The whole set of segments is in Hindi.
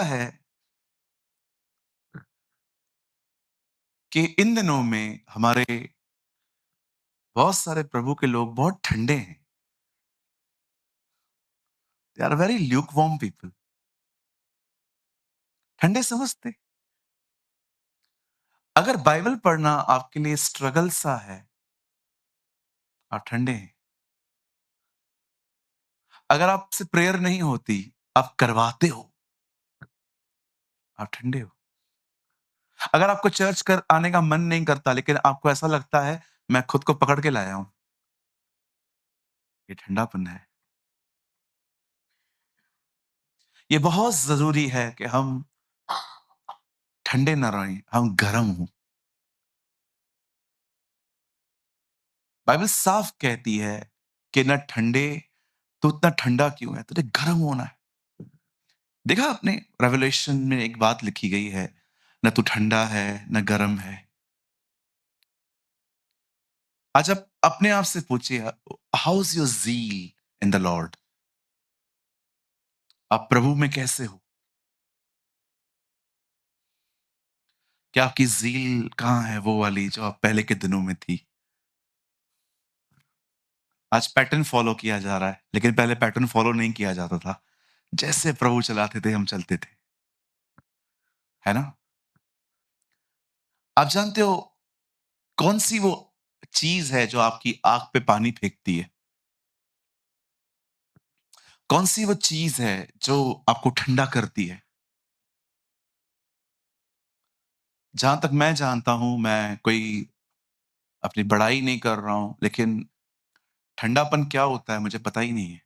है कि इन दिनों में हमारे बहुत सारे प्रभु के लोग बहुत ठंडे हैं। They are very lukewarm people. ठंडे समझते। अगर बाइबल पढ़ना आपके लिए स्ट्रगल सा है, आप ठंडे हैं। अगर आपसे प्रेयर नहीं होती, आप करवाते हो, आप ठंडे हो। अगर आपको चर्च कर आने का मन नहीं करता, लेकिन आपको ऐसा लगता है मैं खुद को पकड़ के लाया हूं, ये ठंडापन है। ये बहुत जरूरी है कि हम ठंडे न रहें, हम गर्म हों। बाइबल साफ कहती है कि न ठंडे, तो इतना ठंडा क्यों है, तुझे गर्म होना है। देखा आपने, रेवलेशन में एक बात लिखी गई है, न तू ठंडा है न गर्म है। आज आप अपने आप से पूछिए, how is your zeal in the Lord? आप प्रभु में कैसे हो? क्या आपकी ज़ील कहाँ है, वो वाली जो आप पहले के दिनों में थी? आज पैटर्न फॉलो किया जा रहा है, लेकिन पहले पैटर्न फॉलो नहीं किया जाता था। जैसे प्रभु चलाते थे, हम चलते थे, है ना? आप जानते हो कौन-सी वो चीज़ है जो आपकी आँख पे पानी फेंकती है? कौन-सी वो चीज़ है जो आपको ठंडा करती है? जहाँ तक मैं जानता हूँ, मैं कोई अपनी बड़ाई नहीं कर रहा हूँ, लेकिन ठंडापन क्या होता है मुझे पता ही नहीं है।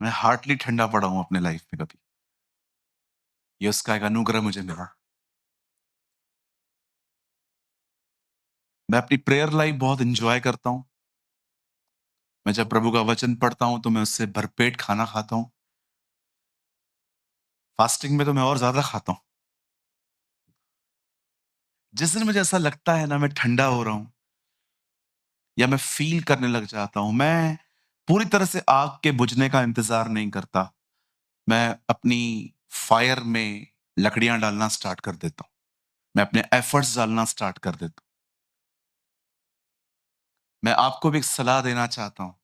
मैं हार्डली ठंडा पड़ा हूँ अपने लाइफ़ में कभी। ये उसका एक अनुग्रह मुझे मिला। मैं अपनी प्रेयर लाइफ़ बहुत एन्जॉय करता हूँ। मैं जब प्रभु का वचन पढ़ता हूँ, तो मैं उससे भरपेट खाना खाता हूँ। फास्टिंग में तो मैं और ज़्यादा खाता हूँ। जिस दिन मुझे ऐसा लगता है ना मैं ठंडा हो रहा हूँ या मैं फ़ील करने लग जाता हूँ, मैं पूरी तरह से आग के बुझने का इंतज़ार नहीं करता। मैं अपनी फायर में लकड़ियाँ डालना स्टार्ट कर देता हूँ। मैं अपने एफर्ट्स डालना स्टार्ट कर देता हूँ। मैं आपको भी एक सलाह देना चाहता हूँ।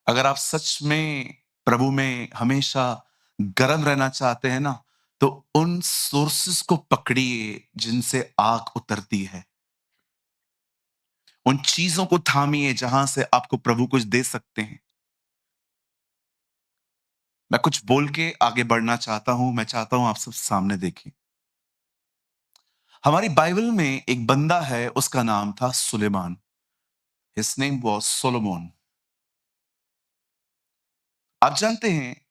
अगर आप सच में प्रभु में हमेशा गर्म रहना चाहते हैं ना, तो उन सोर्सेस को पकड़िए जिनसे आग उतरती है। उन चीज़ों को थामिए जहाँ से आपको प्रभु कुछ दे सकते हैं। मैं कुछ बोल के आगे बढ़ना चाहता हूँ। मैं चाहता हूँ आप सब सामने देखें। हमारी बाइबल में एक बंदा है, उसका नाम था Suleman. His name was Solomon. आप जानते हैं,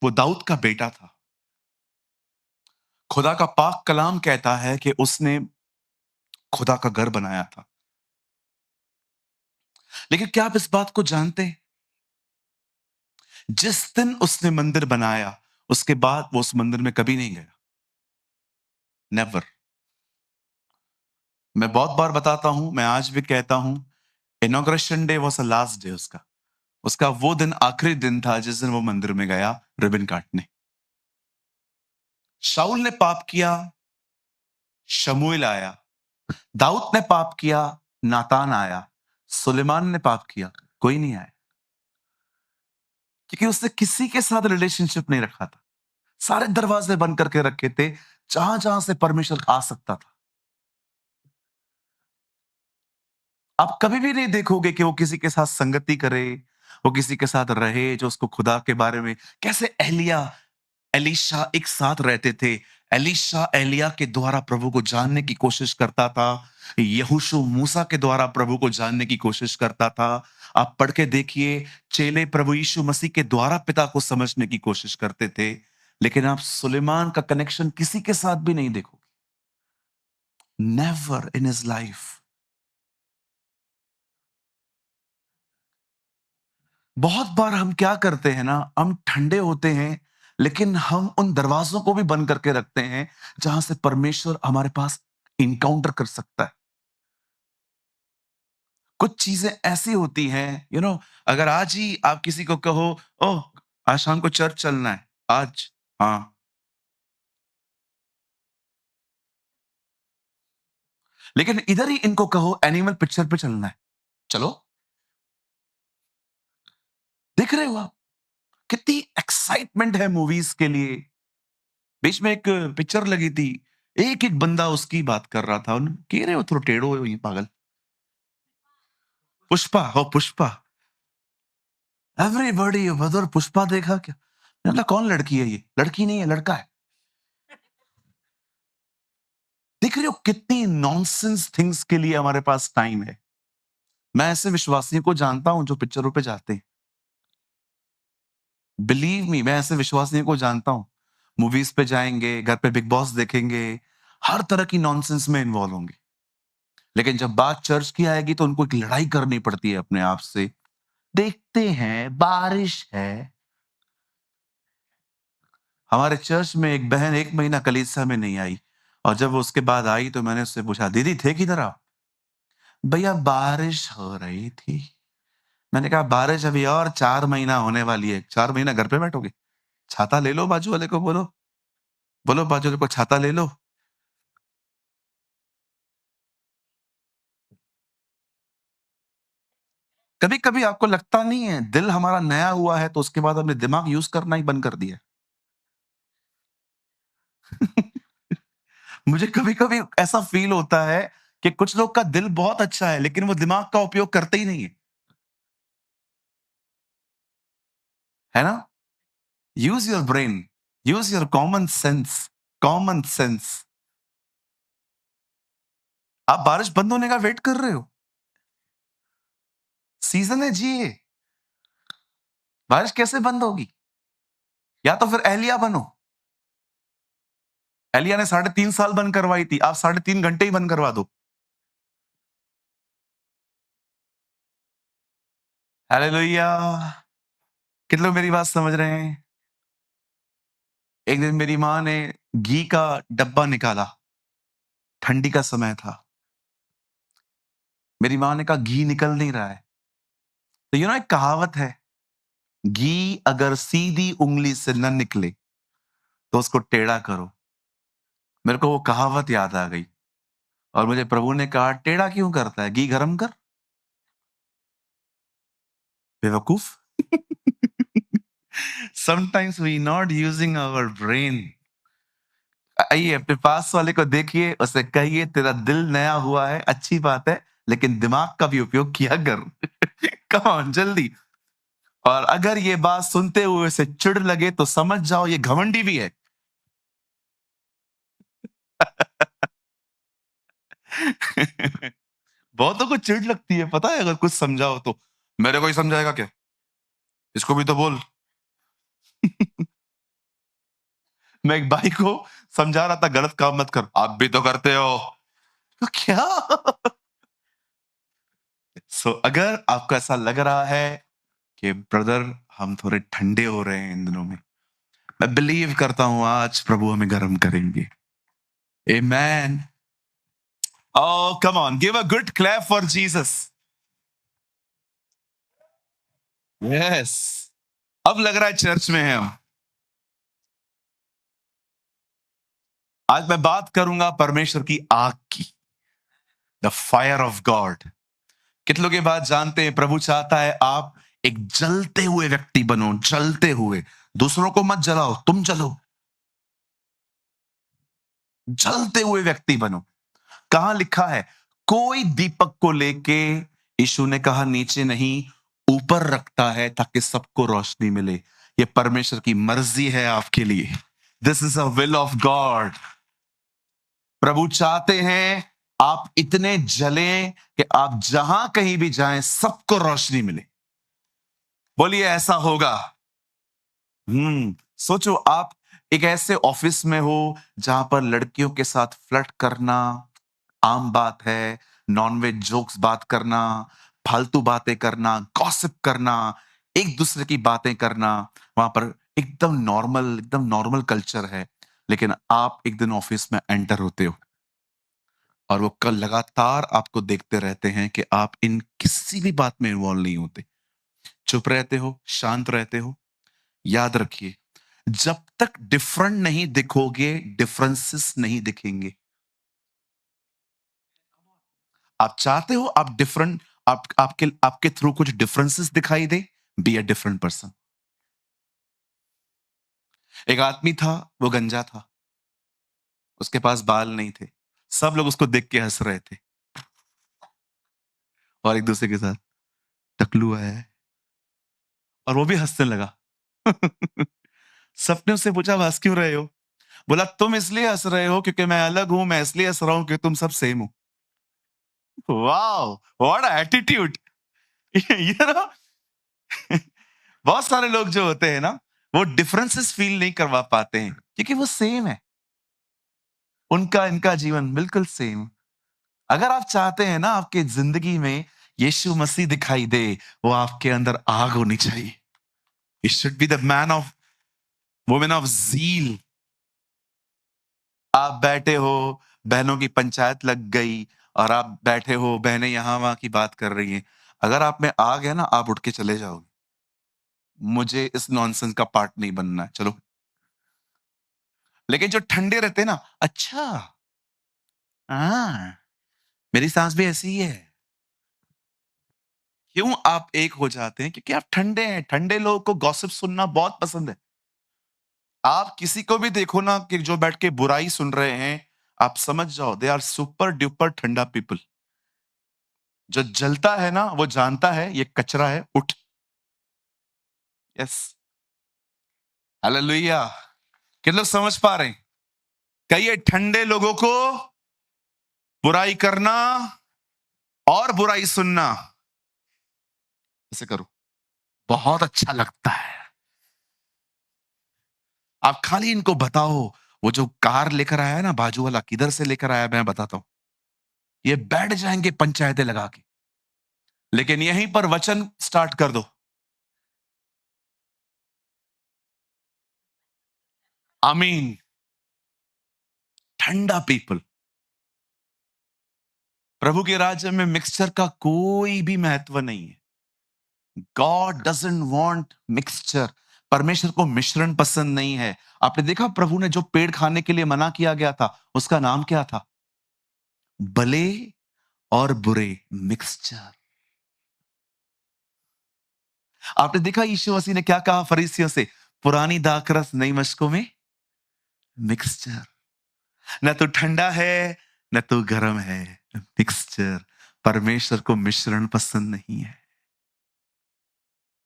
वो दाऊद का बेटा था। खुदा का पाक कलाम कहता है कि उसने खुदा का घर बनाया था। लेकिन क्या आप इस बात को जानते हैं? जिस दिन उसने मंदिर बनाया, उसके बाद वो उस मंदिर में कभी नहीं गया। नेवर। मैं बहुत बार बताता हूं, मैं आज भी कहता हूं, inauguration day was the last day उसका। उसका वो दिन आखिरी दिन था जिस दिन वो मंदिर में गया रिबन काटने। शाऊल ने पाप किया, शमूएल आया। दाऊद ने पाप किया, नातान आया। सुलेमान ने पाप किया, कोई नहीं आया। क्योंकि उसने किसी के साथ रिलेशनशिप नहीं रखा था। सारे दरवाजे बंद करके रखे थे, जहां-जहां से परमेश्वर आ सकता था। आप कभी भी नहीं देखोगे कि वो किसी के साथ संगति करे, वो किसी के साथ रहे जो उसको खुदा के बारे में। कैसे एलीशा एक साथ रहते थे। एलीशा एलिय्याह के द्वारा प्रभु को जानने की कोशिश करता था। यहोशू मूसा के द्वारा प्रभु को जानने की कोशिश करता था। आप पढ़ के देखिए, चेले प्रभु यीशु मसीह के द्वारा पिता को समझने की कोशिश करते थे। लेकिन आप सुलेमान का कनेक्शन किसी के साथ भी नहीं देखोगे। Never in his life. बहुत बार हम क्या करते हैं ना, हम ठंडे होते हैं, लेकिन हम उन दरवाज़ों को भी बंद करके रखते हैं, जहाँ से परमेश्वर हमारे पास एनकाउंटर कर सकता है। कुछ चीज़ें ऐसी होती हैं, अगर आज ही आप किसी को कहो, ओह! आज शाम को चर्च चलना है। आज? हाँ। लेकिन इधर ही इनको कहो एनिमल पिक्चर पे चलना है। चलो। देख रहे हो आप? कितनी एक्साइटमेंट है मूवीज़ के लिए। बीच में एक पिक्चर लगी थी। एक-एक बंदा उसकी बात कर रहा था। उन कह रहे हो थोड़ा टेढ़ो हो ये पागल। पुष्पा, हो पुष्पा। एवरीबॉडी ब्रदर पुष्पा देखा क्या? मैंने बोला कौन लड़की है ये? लड़की नहीं है, लड़का है। देख रहे हो कितनी नॉनसेंस थिंग्स के लिए हमारे पास टाइम है। मैं ऐसे विश्वासियों को जानता हूँ जो पिक्चरों पे जाते हैं। बिलीव मी मैं ऐसे विश्वासियों को जानता हूँ। मूवीज़ पे जाएँगे, घर पे बिग बॉस देखेंगे, हर तरह की नॉनसेंस में इन्वॉल्व होंगे। लेकिन जब बात चर्च की आएगी तो उनको एक लड़ाई करनी पड़ती है अपने आप से। देखते हैं, बारिश है। हमारे चर्च में एक बहन 1 महीना कलीसिया में नहीं आई और जब वो उसके बाद आई तो मैंने उससे पूछा, "दीदी थे किधर आप?" "भैया बारिश हो रही थी।" मैंने कहा, "बारिश अभी और 4 महीना होने वाली है। 4 महीना घर पे बैठोगे? छाता ले लो बाजू वाले को बोलो। बोलो बाजू वाले को छाता ले लो।" कभी-कभी आपको लगता नहीं है, दिल हमारा नया हुआ है तो उसके बाद हमने दिमाग यूज़ करना ही बंद कर दिया है। मुझे कभी-कभी ऐसा फ़ील होता है कि कुछ लोग का दिल बहुत अच्छा है, लेकिन वो दिमाग का उपयोग करते ही नहीं है। है ना? Use your brain, use your common sense, common sense. आप बारिश बंद होने का वेट कर रहे हो? सीज़न है जिए। बारिश कैसे बंद होगी? या तो फिर एलिया बनो। एलिया ने साढ़े 3 साल बंद करवाई थी, आप साढ़े 3 घंटे ही बंद करवा दो। हालेलुया! कितने लोग मेरी बात समझ रहे हैं? एक दिन मेरी माँ ने घी का डब्बा निकाला, ठंडी का समय था। मेरी माँ ने कहा घी निकल नहीं रहा है। तो एक कहावत है, घी अगर सीधी उँगली से ना निकले, तो उसको टेढ़ा करो। मेरे को वो कहावत याद आ गई और मुझे प्रभु ने कहा, "टेढ़ा क्यों करता है? घी गरम कर, बेवकूफ।" Sometimes we not using our brain. आइए अपने पास वाले को देखिए, उसे कहिए तेरा दिल नया हुआ है, अच्छी बात है, लेकिन दिमाग का भी उपयोग किया कर। कम ऑन जल्दी। और अगर ये बात सुनते हुए उसे चिढ़ लगे तो समझ जाओ ये घमंडी भी है। बहुतों को चिढ़ लगती है पता है अगर कुछ समझाओ तो। मेरे को ही समझाएगा क्या? इसको भी तो बोल। मैं एक भाई को समझा रहा था गलत काम मत कर। आप भी तो करते हो। तो क्या? अगर आपको ऐसा लग रहा है कि ब्रदर हम थोड़े ठंडे हो रहे हैं इन दिनों में, मैं बिलीव करता हूँ आज प्रभु हमें गर्म करेंगे। Amen. Oh come on give a good clap for Jesus. Yes. अब लग रहा है चर्च में है हम। आज मैं बात करूंगा परमेश्वर की आग की, द फायर ऑफ गॉड। कितने लोग ये बात जानते हैं प्रभु चाहता है आप एक जलते हुए व्यक्ति बनो, जलते हुए। दूसरों को मत जलाओ, तुम जलो। जलते हुए व्यक्ति बनो। कहां लिखा है? कोई दीपक को लेके यीशु ने कहा नीचे नहीं, ऊपर रखता है ताकि सबको रोशनी मिले। ये परमेश्वर की मर्जी है आपके लिए। This is a will of God. प्रभु चाहते हैं आप इतने जलें कि आप जहां कहीं भी जाएं सबको रोशनी मिले। बोलिए ऐसा होगा। सोचो आप एक ऐसे ऑफिस में हो जहां पर लड़कियों के साथ फ्लर्ट करना आम बात है, नॉनवेज जोक्स बात करना, फालतू बातें करना, गॉसिप करना, एक दूसरे की बातें करना, वहां पर एकदम नॉर्मल कल्चर है। लेकिन आप एक दिन ऑफिस में एंटर होते हो और वो कल लगातार आपको देखते रहते हैं कि आप इन किसी भी बात में इन्वॉल्व नहीं होते, चुप रहते हो, शांत रहते हो। याद रखिए, जब तक डिफरेंट नहीं दिखोगे, डिफरेंसेस नहीं दिखेंगे। आप चाहते हो आप डिफरेंट, आपके आपके थ्रू कुछ डिफरेंसेस दिखाई दे, बी अ डिफरेंट पर्सन। एक आदमी था, वो गंजा था, उसके पास बाल नहीं थे। सब लोग उसको देख के हंस रहे थे और एक दूसरे के साथ, टकलू है, और वो भी हंसने लगा। सबने उससे पूछा, "आप हंस क्यों रहे हो?" बोला, "तुम इसलिए हंस रहे हो क्योंकि मैं अलग हूं, मैं इसलिए हंस रहा हूं क्योंकि तुम सब सेम हो।" Wow, what attitude! You know बहुत सारे लोग जो होते हैं ना, वो डिफरेंसेस फील नहीं करवा पाते हैं क्योंकि वो सेम है। उनका इनका जीवन बिल्कुल सेम। अगर आप चाहते हैं ना आपकी जिंदगी में यीशु मसीह दिखाई दे, वो आपके अंदर आग होनी चाहिए। You should be the man of woman of zeal। आप बैठे हो, बहनों की पंचायत लग गई और आप बैठे हो, बहनें यहाँ वहां की बात कर रही हैं। अगर आप में आग है ना, आप उठ के चले जाओगे। मुझे इस नॉनसेंस का पार्ट नहीं बनना है, चलो। लेकिन जो ठंडे रहते हैं ना, अच्छा, हाँ, मेरी सास भी ऐसी ही है। क्यों आप एक हो जाते हैं? क्योंकि आप ठंडे हैं। ठंडे लोगों को गॉसिप सुनना बहुत पसंद है। आप किसी को भी देखो ना कि जो बैठ के बुराई सुन रहे हैं, आप समझ जाओ दे आर सुपर ड्यूपर ठंडा पीपल। जो जलता है ना, वो जानता है ये कचरा है, उठ। Yes, hallelujah. कितने लोग समझ पा रहे हैं? कहिए, ठंडे लोगों को बुराई करना और बुराई सुनना, ऐसे करो, बहुत अच्छा लगता है। आप खाली इनको बताओ, वो जो कार लेकर आया है ना बाजू वाला, किधर से लेकर आया मैं बताता हूँ। ये बैठ जाएंगे पंचायतें लगा के, लेकिन यहीं पर वचन स्टार्ट कर दो। आमीन। ठंडा पीपल। प्रभु के राज्य में मिक्सचर का कोई भी महत्व नहीं है। God doesn't want mixture. परमेश्वर को मिश्रण पसंद नहीं है। आपने देखा प्रभु ने जो पेड़ खाने के लिए मना किया गया था, उसका नाम क्या था? भले और बुरे मिक्सचर। आपने देखा यीशु मसीह ने क्या कहा फरीसियों से? पुरानी दाखरस नई मशकों में मिक्सचर। न तो ठंडा है, न तो गर्म है, मिक्सचर। परमेश्वर को मिश्रण पसंद नहीं है।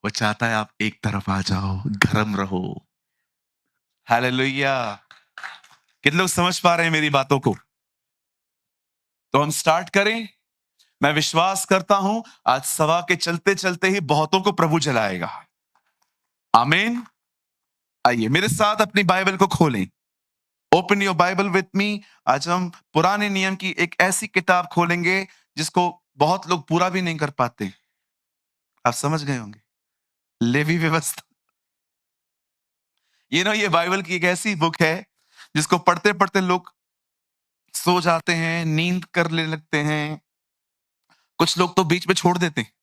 वो चाहता है आप एक तरफ आ जाओ, गर्म रहो। हालेलुया। कितने लोग समझ पा रहे हैं मेरी बातों को? तो हम स्टार्ट करें। मैं विश्वास करता हूं आज सभा के चलते चलते ही बहुतों को प्रभु जलाएगा। आमीन। आइए मेरे साथ अपनी बाइबल को खोलें। ओपन योर बाइबल विथ मी। आज हम पुराने नियम की एक ऐसी किताब खोलेंगे जिसको बहुत लोग पूरा भी नहीं कर पाते। आप समझ गए होंगे, लेवी व्यवस्था। ये बाइबल की एक ऐसी बुक है जिसको पढ़ते पढ़ते लोग सो जाते हैं, नींद कर ले लगते हैं। कुछ लोग तो बीच में छोड़ देते हैं।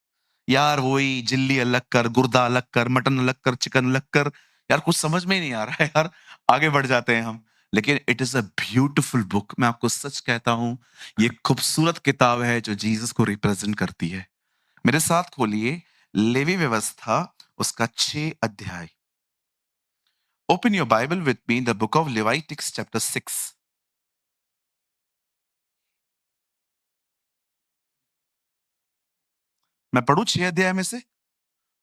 यार वही जिल्ली अलग कर, गुर्दा अलग कर, मटन अलग कर, चिकन अलग कर। यार कुछ समझ में ही नहीं आ रहा है यार। आगे बढ़ जाते हैं हम। लेकिन it is a beautiful book. मैं आपको सच कहता हूं, ये खूबसूरत किताब है जो जीसस को रिप्रेजेंट करती है। मेरे साथ खोलिए लेवी व्यवस्था, उसका 6 अध्याय। Open your Bible with me the book of Leviticus chapter 6। मैं पढ़ूं 6 अध्याय में से?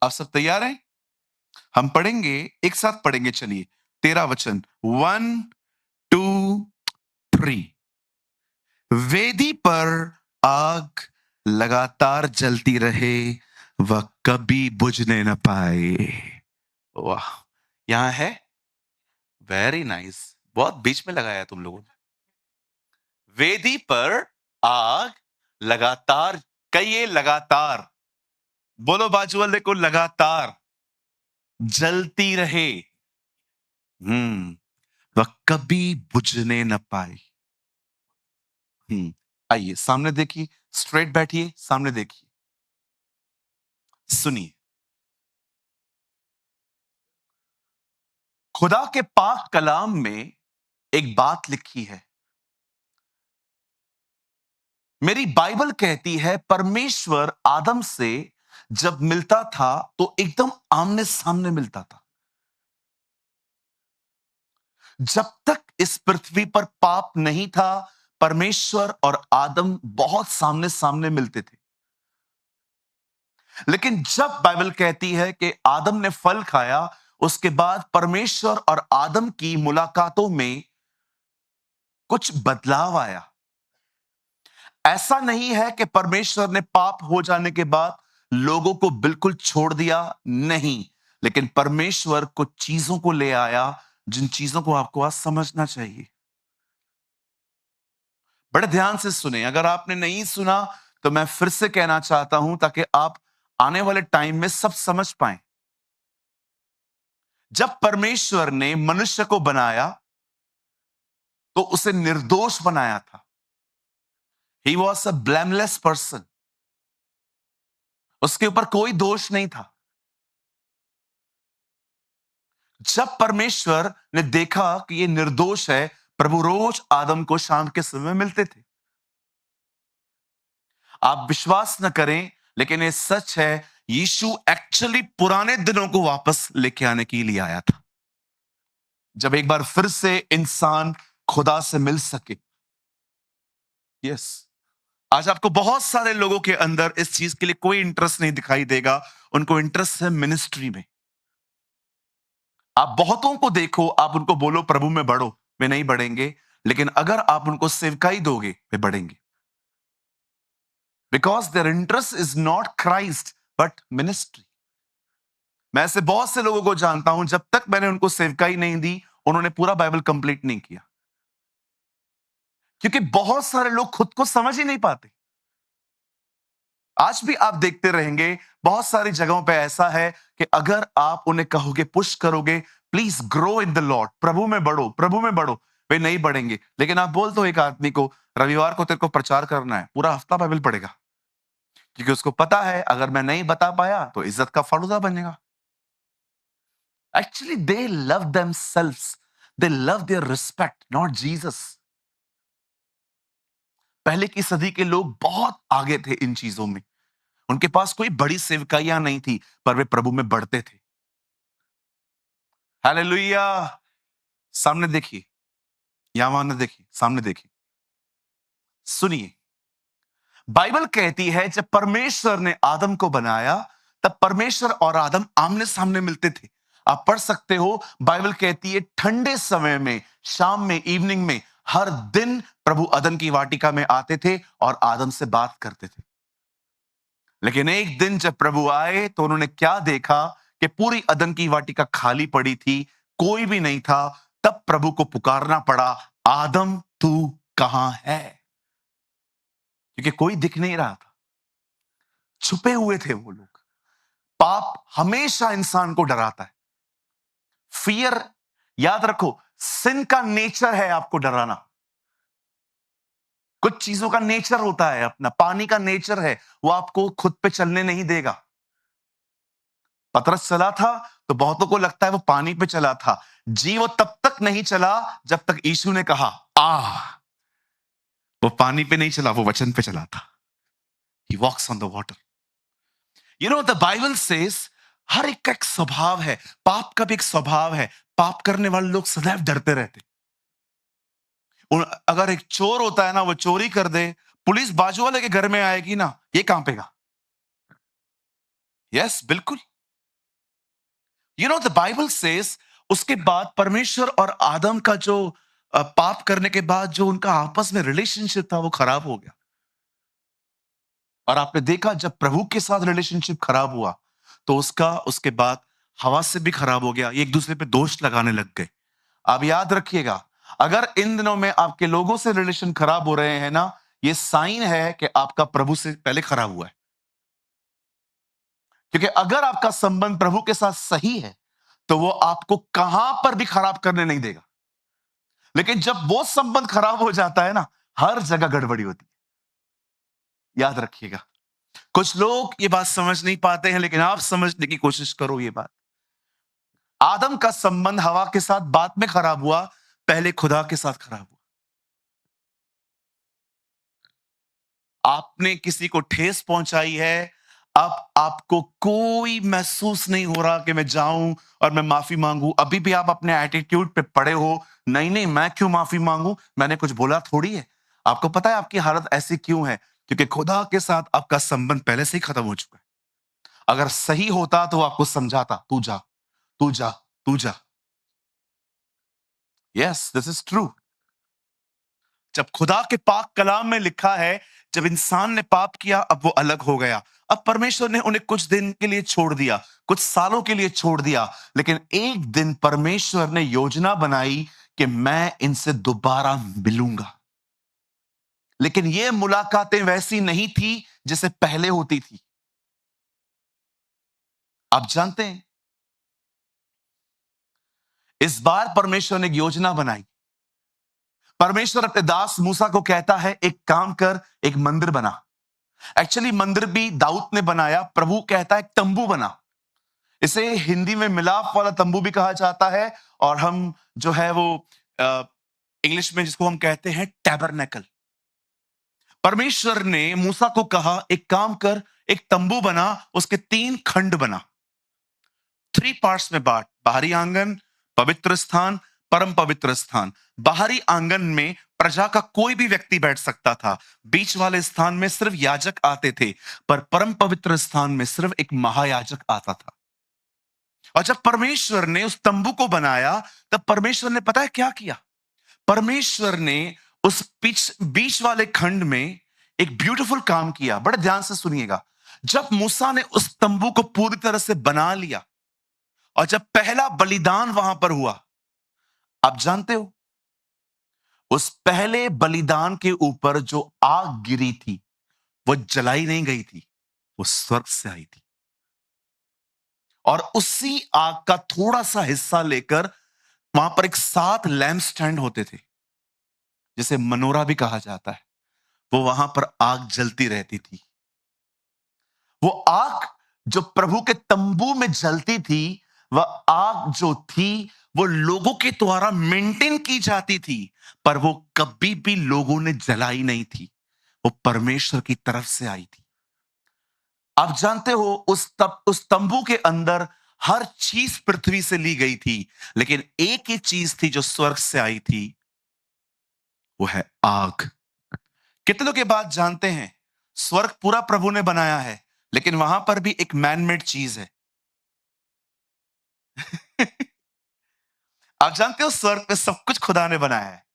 आप सब तैयार हैं? हम पढ़ेंगे, एक साथ पढ़ेंगे, चलिए। 13 वचन, 1 2 3। वेदी पर आग लगातार जलती रहे, वह कभी बुझने न पाए। वाह! यहां है, वेरी नाइस। बहुत बीच में लगाया तुम लोगों ने। वेदी पर आग लगातार, कहिए लगातार। बोलो बाजू वाले को, लगातार जलती रहे। हम्म, वह कभी बुझने न पाए। आइए सामने देखिए, स्ट्रेट बैठिए, सामने देखिए, सुनिए। खुदा के पाक कलाम में एक बात लिखी है। मेरी बाइबल कहती है परमेश्वर आदम से जब मिलता था तो एकदम आमने सामने मिलता था। जब तक इस पृथ्वी पर पाप नहीं था, परमेश्वर और आदम बहुत सामने सामने मिलते थे। लेकिन जब बाइबल कहती है कि आदम ने फल खाया, उसके बाद परमेश्वर और आदम की मुलाकातों में कुछ बदलाव आया। ऐसा नहीं है कि परमेश्वर ने पाप हो जाने के बाद लोगों को बिल्कुल छोड़ दिया, नहीं। लेकिन परमेश्वर कुछ चीजों को ले आया, जिन चीजों को आपको आज समझना चाहिए। बड़े ध्यान से सुने, अगर आपने नहीं सुना तो मैं फिर से कहना चाहता हूं ताकि आप आने वाले टाइम में सब समझ पाएं। जब परमेश्वर ने मनुष्य को बनाया तो उसे निर्दोष बनाया था। He was a blameless person. उसके ऊपर कोई दोष नहीं था। जब परमेश्वर ने देखा कि ये निर्दोष है, प्रभु रोज आदम को शाम के समय मिलते थे। आप विश्वास न करें, लेकिन ये सच है, यीशु एक्चुअली पुराने दिनों को वापस लेके आने के लिए आया था, जब एक बार फिर से इंसान खुदा से मिल सके। यस। आज आपको बहुत सारे लोगों के अंदर इस चीज के लिए कोई इंटरेस्ट नहीं दिखाई देगा। उनको इंटरेस्ट है मिनिस्ट्री में। आप बहुतों को देखो, आप उनको बोलो प्रभु में बढ़ो, वे नहीं बढ़ेंगे। लेकिन अगर आप उनको सेवकाई दोगे, वे बढ़ेंगे। Because their interest is not Christ but ministry. मैं ऐसे बहुत से लोगों को जानता हूं, जब तक मैंने उनको सेवकाई नहीं दी, उन्होंने पूरा बाइबल कंप्लीट नहीं किया। क्योंकि बहुत सारे लोग खुद को समझ ही नहीं पाते। आज भी आप देखते रहेंगे, बहुत सारी जगहों पे ऐसा है कि अगर आप उन्हें कहोगे, पुश करोगे, please grow in the Lord, प्रभु में बढ़ो, प्रभु में बढ़ो, वे नहीं बढ़ेंगे। लेकिन आप बोल दो एक आदमी को, रविवार को तेरे को प्रचार करना है, पूरा हफ्ता बाइबल पढ़ेगा। क्योंकि उसको पता है अगर मैं नहीं बता पाया तो इज्जत का फालूदा बनेगा। Actually they love themselves, they love their respect, not Jesus. पहले की सदी के लोग बहुत आगे थे इन चीजों में। उनके पास कोई बड़ी सेवकाइयां नहीं थी, पर वे प्रभु में बढ़ते थे। हालेलुया। सामने देखिए, यहां वहां न देखिए, सामने देखिए, सुनिए। बाइबल कहती है जब परमेश्वर ने आदम को बनाया, तब परमेश्वर और आदम आमने सामने मिलते थे। आप पढ़ सकते हो, बाइबल कहती है ठंडे समय में, शाम में, इवनिंग में, हर दिन प्रभु अदन की वाटिका में आते थे और आदम से बात करते थे। लेकिन एक दिन जब प्रभु आए तो उन्होंने क्या देखा कि पूरी अदन की वाटिका खाली पड़ी थी, कोई भी नहीं था। तब प्रभु को पुकारना पड़ा, आदम तू कहां है? क्योंकि कोई दिख नहीं रहा था, छुपे हुए थे वो लोग। पाप हमेशा इंसान को डराता है। फियर, याद रखो, सिन का नेचर है आपको डराना। कुछ चीजों का नेचर होता है अपना, पानी का नेचर है, वो आपको खुद पे चलने नहीं देगा। पतरस चला था तो बहुतों को लगता है वो पानी पे चला था। जी, वो तब तक नहीं चला जब तक यीशु ने कहा आ। वो पानी पे नहीं चला, वो वचन पे चला था। He walks on the water. You know the Bible says हर एक का एक स्वभाव है, पाप का भी एक स्वभाव है। पाप करने वाले लोग सदैव डरते रहते। अगर एक चोर होता है ना, वो चोरी कर दे, पुलिस बाजू वाले के घर में आएगी ना, ये कांपेगा। यस, बिल्कुल। You know the Bible says उसके बाद परमेश्वर और आदम का जो पाप करने के बाद जो उनका आपस में रिलेशनशिप था वो खराब हो गया। और आपने देखा जब प्रभु के साथ रिलेशनशिप खराब हुआ तो उसका उसके बाद हवा से भी खराब हो गया। ये एक दूसरे पे दोष लगाने लग गए। आप याद रखिएगा, अगर इन दिनों में आपके लोगों से रिलेशन खराब हो रहे हैं ना, ये साइन है कि आपका प्रभु से पहले खराब हुआ है। क्योंकि अगर आपका संबंध प्रभु के साथ सही है तो वो आपको कहां पर भी खराब करने नहीं देगा। लेकिन जब वो संबंध खराब हो जाता है ना, हर जगह गड़बड़ी होती है। याद रखिएगा, कुछ लोग ये बात समझ नहीं पाते हैं, लेकिन आप समझने की कोशिश करो ये बात। आदम का संबंध हवा के साथ बाद में खराब हुआ, पहले खुदा के साथ खराब हुआ। आपने किसी को ठेस पहुंचाई है, अब आपको कोई महसूस नहीं हो रहा कि मैं जाऊं और मैं माफी मांगू। अभी भी आप अपने एटीट्यूड पे पड़े हो, नहीं नहीं मैं क्यों माफी मांगू, मैंने कुछ बोला थोड़ी है। आपको पता है आपकी हालत ऐसी क्यों है? क्योंकि खुदा के साथ आपका संबंध पहले से ही खत्म हो चुका है। अगर सही होता तो वो आपको समझाता, तू जा, तू जा, तू जा। Yes, this is true. जब खुदा के पाक कलाम में लिखा है, जब इंसान ने पाप किया अब वो अलग हो गया। अब परमेश्वर ने उन्हें कुछ दिन के लिए छोड़ दिया, कुछ सालों के लिए छोड़ दिया, लेकिन एक दिन परमेश्वर ने योजना बनाई कि मैं इनसे दोबारा मिलूंगा। लेकिन ये मुलाकातें वैसी नहीं थी जैसे पहले होती थी। आप जानते हैं, इस बार परमेश्वर ने एक योजना बनाई। परमेश्वर अपने दास मूसा को कहता है, एक काम कर, एक मंदिर बना। एक्चुअली मंदिर भी दाऊद ने बनाया, प्रभु कहता है तंबू बना। इसे हिंदी में मिलाप वाला तंबू भी कहा जाता है, और हम जो है वो इंग्लिश में जिसको हम कहते हैं टैबरनेकल। परमेश्वर ने मूसा को कहा, एक काम कर, एक तंबू बना, उसके 3 खंड बना, 3 पार्ट्स में बांट, बाहरी आंगन, पवित्र स्थान, परम पवित्र स्थान। बाहरी आंगन में प्रजा का कोई भी व्यक्ति बैठ सकता था, बीच वाले स्थान में सिर्फ याजक आते थे, पर परम पवित्र स्थान में सिर्फ एक महायाजक आता था। और जब परमेश्वर ने उस तंबू को बनाया, तब परमेश्वर ने पता है क्या किया? परमेश्वर ने उस बीच वाले खंड में एक ब्यूटीफुल काम किया। बड़े ध्यान से सुनिएगा। जब मूसा ने उस तंबू को पूरी तरह से बना लिया और जब पहला बलिदान वहां पर हुआ, आप जानते हो उस पहले बलिदान के ऊपर जो आग गिरी थी, वो जलाई नहीं गई थी, वो स्वर्ग से आई थी। और उसी आग का थोड़ा सा हिस्सा लेकर वहां पर एक 7 लैंप स्टैंड होते थे, जिसे मनोरा भी कहा जाता है। वो वहां पर आग जलती रहती थी। वो आग जो प्रभु के तंबू में जलती थी, वह आग जो थी वो लोगों के द्वारा मेंटेन की जाती थी, पर वो कभी भी लोगों ने जलाई नहीं थी। वो परमेश्वर की तरफ से आई थी। आप जानते हो उस तंबू के अंदर हर चीज पृथ्वी से ली गई थी, लेकिन एक ही चीज थी जो स्वर्ग से आई थी, वो है आग। कितनों के बाद जानते हैं स्वर्ग पूरा प्रभु ने बनाया है, लेकिन वहां पर भी एक मैनमेड चीज है। आप जानते हो स्वर्ग में सब कुछ खुदा ने बनाया है,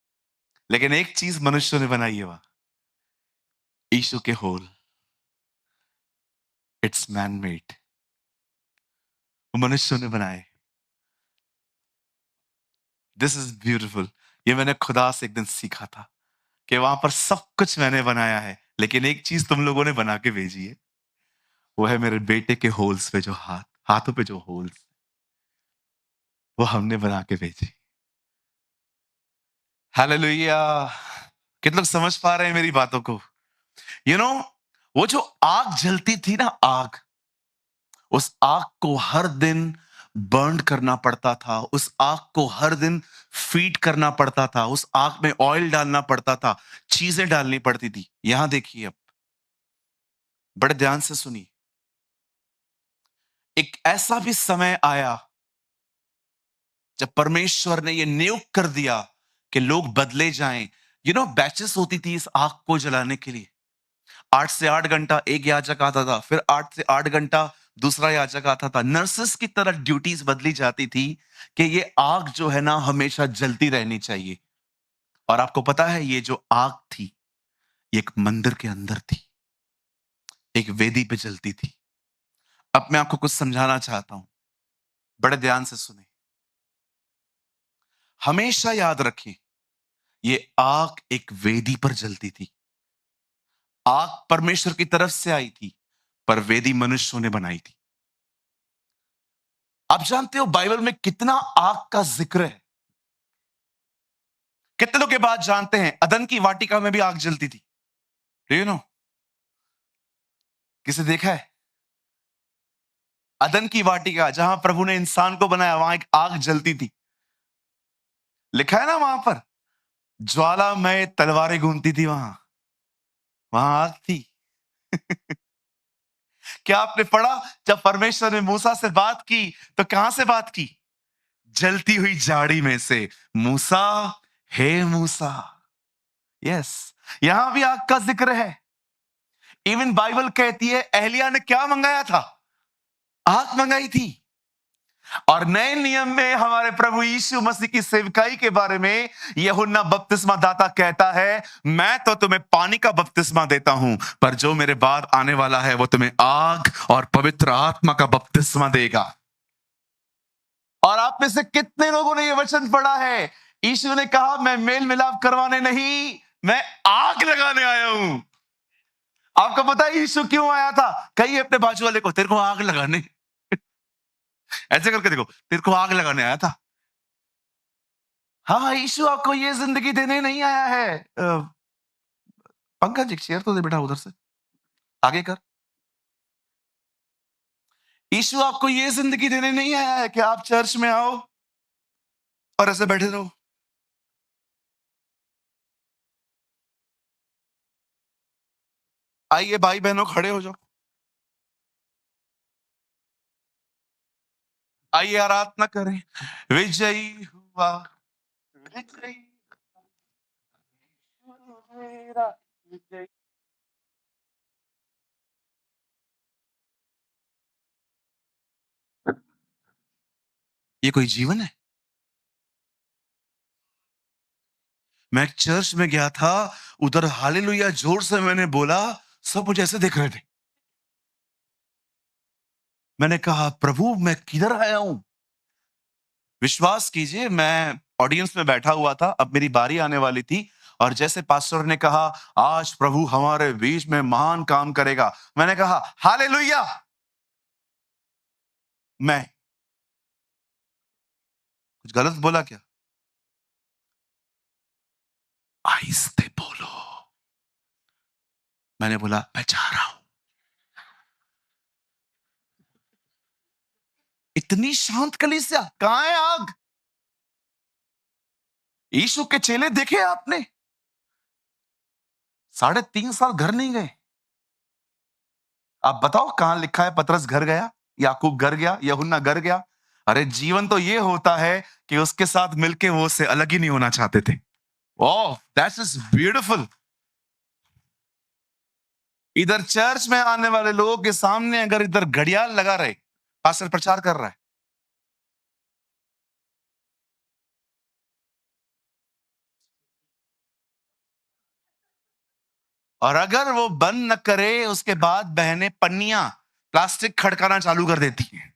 लेकिन एक चीज मनुष्य ने बनाई है, वह यीशु के होल। इट्स मैनमेड, वो मनुष्य ने बनाए। This is beautiful. ये मैंने खुदा से एक दिन सीखा था कि वहां पर सब कुछ मैंने बनाया है, लेकिन एक चीज तुम लोगों ने बना के भेजी है, वो है मेरे बेटे के होल्स पे जो हाथों पे जो होल्स, वो हमने बना के भेजी। हालेलुया। कितने लोग समझ पा रहे हैं मेरी बातों को? यू you नो know, वो जो आग जलती थी ना, आग, उस आग को हर दिन बर्न करना पड़ता था, उस आग को हर दिन फीड करना पड़ता था, उस आग में ऑयल डालना पड़ता था, चीजें डालनी पड़ती थी। यहां देखिए, अब बड़े ध्यान से सुनिए। एक ऐसा भी समय आया जब परमेश्वर ने यह नियुक्त कर दिया कि लोग बदले जाएं। बैचेस होती थी इस आग को जलाने के लिए। 8 से 8 घंटा एक याजक आता था, फिर 8 से 8 घंटा दूसरा याजक आता था। नर्सेस की तरह ड्यूटीज बदली जाती थी कि ये आग जो है ना हमेशा जलती रहनी चाहिए। और आपको पता है ये जो आग थी, ये एक मंदिर के अंदर थी, एक वेदी पे जलती थी। अब मैं आपको कुछ समझाना चाहता हूं, बड़े ध्यान से सुने। हमेशा याद रखें, ये आग एक वेदी पर जलती थी। आग परमेश्वर की तरफ से आई थी, पर वेदी मनुष्यों ने बनाई थी। आप जानते हो बाइबल में कितना आग का जिक्र है? कितने लोग ये बात जानते हैं अदन की वाटिका में भी आग जलती थी? Do you no? किसे देखा है? अदन की वाटिका जहां प्रभु ने इंसान को बनाया, वहां एक आग जलती थी। लिखा है ना वहां पर, ज्वालामय तलवारें घूमती थी वहां, वहां आग थी। क्या आपने पढ़ा, जब परमेश्वर ने मूसा से बात की तो कहां से बात की? जलती हुई झाड़ी में से, मूसा, हे मूसा। यस, यहां भी आग का जिक्र है। इवन बाइबल कहती है एलिया ने क्या मंगाया था? आग मंगाई थी। और नए नियम में हमारे प्रभु यीशु मसीह की सेवकाई के बारे में यूहन्ना बपतिस्मा दाता कहता है, मैं तो तुम्हें पानी का बपतिस्मा देता हूं, पर जो मेरे बाद आने वाला है वो तुम्हें आग और पवित्र आत्मा का बपतिस्मा देगा। और आप में से कितने लोगों ने यह वचन पढ़ा है? यीशु ने कहा, मैं मेल मिलाप करवाने नहीं, मैं आग लगाने आया हूं। आपको पता है यीशु क्यों आया था? कहिए अपने बाजू वाले को, तेरे को आग लगाने। ऐसे करके देखो, तेरे को आग लगाने आया था। हाँ, यीशु आपको ये जिंदगी देने नहीं आया है। पंकज एक चेयर तो दे बेटा उधर से, आगे कर। यीशु आपको ये जिंदगी देने नहीं आया है कि आप चर्च में आओ और ऐसे बैठे रहो। आइए भाई बहनों, खड़े हो जाओ। आइए आराधना करें। विजयी हुआ, विजयी मेरा, विजयी। ये कोई जीवन है? मैं एक चर्च में गया था, उधर हालेलुया जोर से मैंने बोला, सब मुझे ऐसे देख रहे थे। मैंने कहा, प्रभु मैं किधर आया हूं? विश्वास कीजिए, मैं ऑडियंस में बैठा हुआ था, अब मेरी बारी आने वाली थी। और जैसे पास्टर ने कहा, आज प्रभु हमारे बीच में महान काम करेगा, मैंने कहा हालेलुया। मैं कुछ गलत बोला क्या? आहिस्ते बोलो। मैंने बोला, मैं जा रहा हूं। इतनी शांत कलीसिया, कहां है आग? यीशु के चेले देखे आपने? 3.5 साल घर नहीं गए। आप बताओ कहां लिखा है पतरस घर गया, याकूब घर गया, यूहन्ना घर गया? अरे जीवन तो ये होता है कि उसके साथ मिलके वो उससे अलग ही नहीं होना चाहते थे। ओह, दैट्स इज ब्यूटीफुल। इधर चर्च में आने वाले लोगों के सामने अगर इधर घड़ियाल लगा रहे, पास्टर प्रचार कर रहा है, और अगर वो बंद न करे, उसके बाद बहनें पन्नियां प्लास्टिक खड़काना चालू कर देती हैं।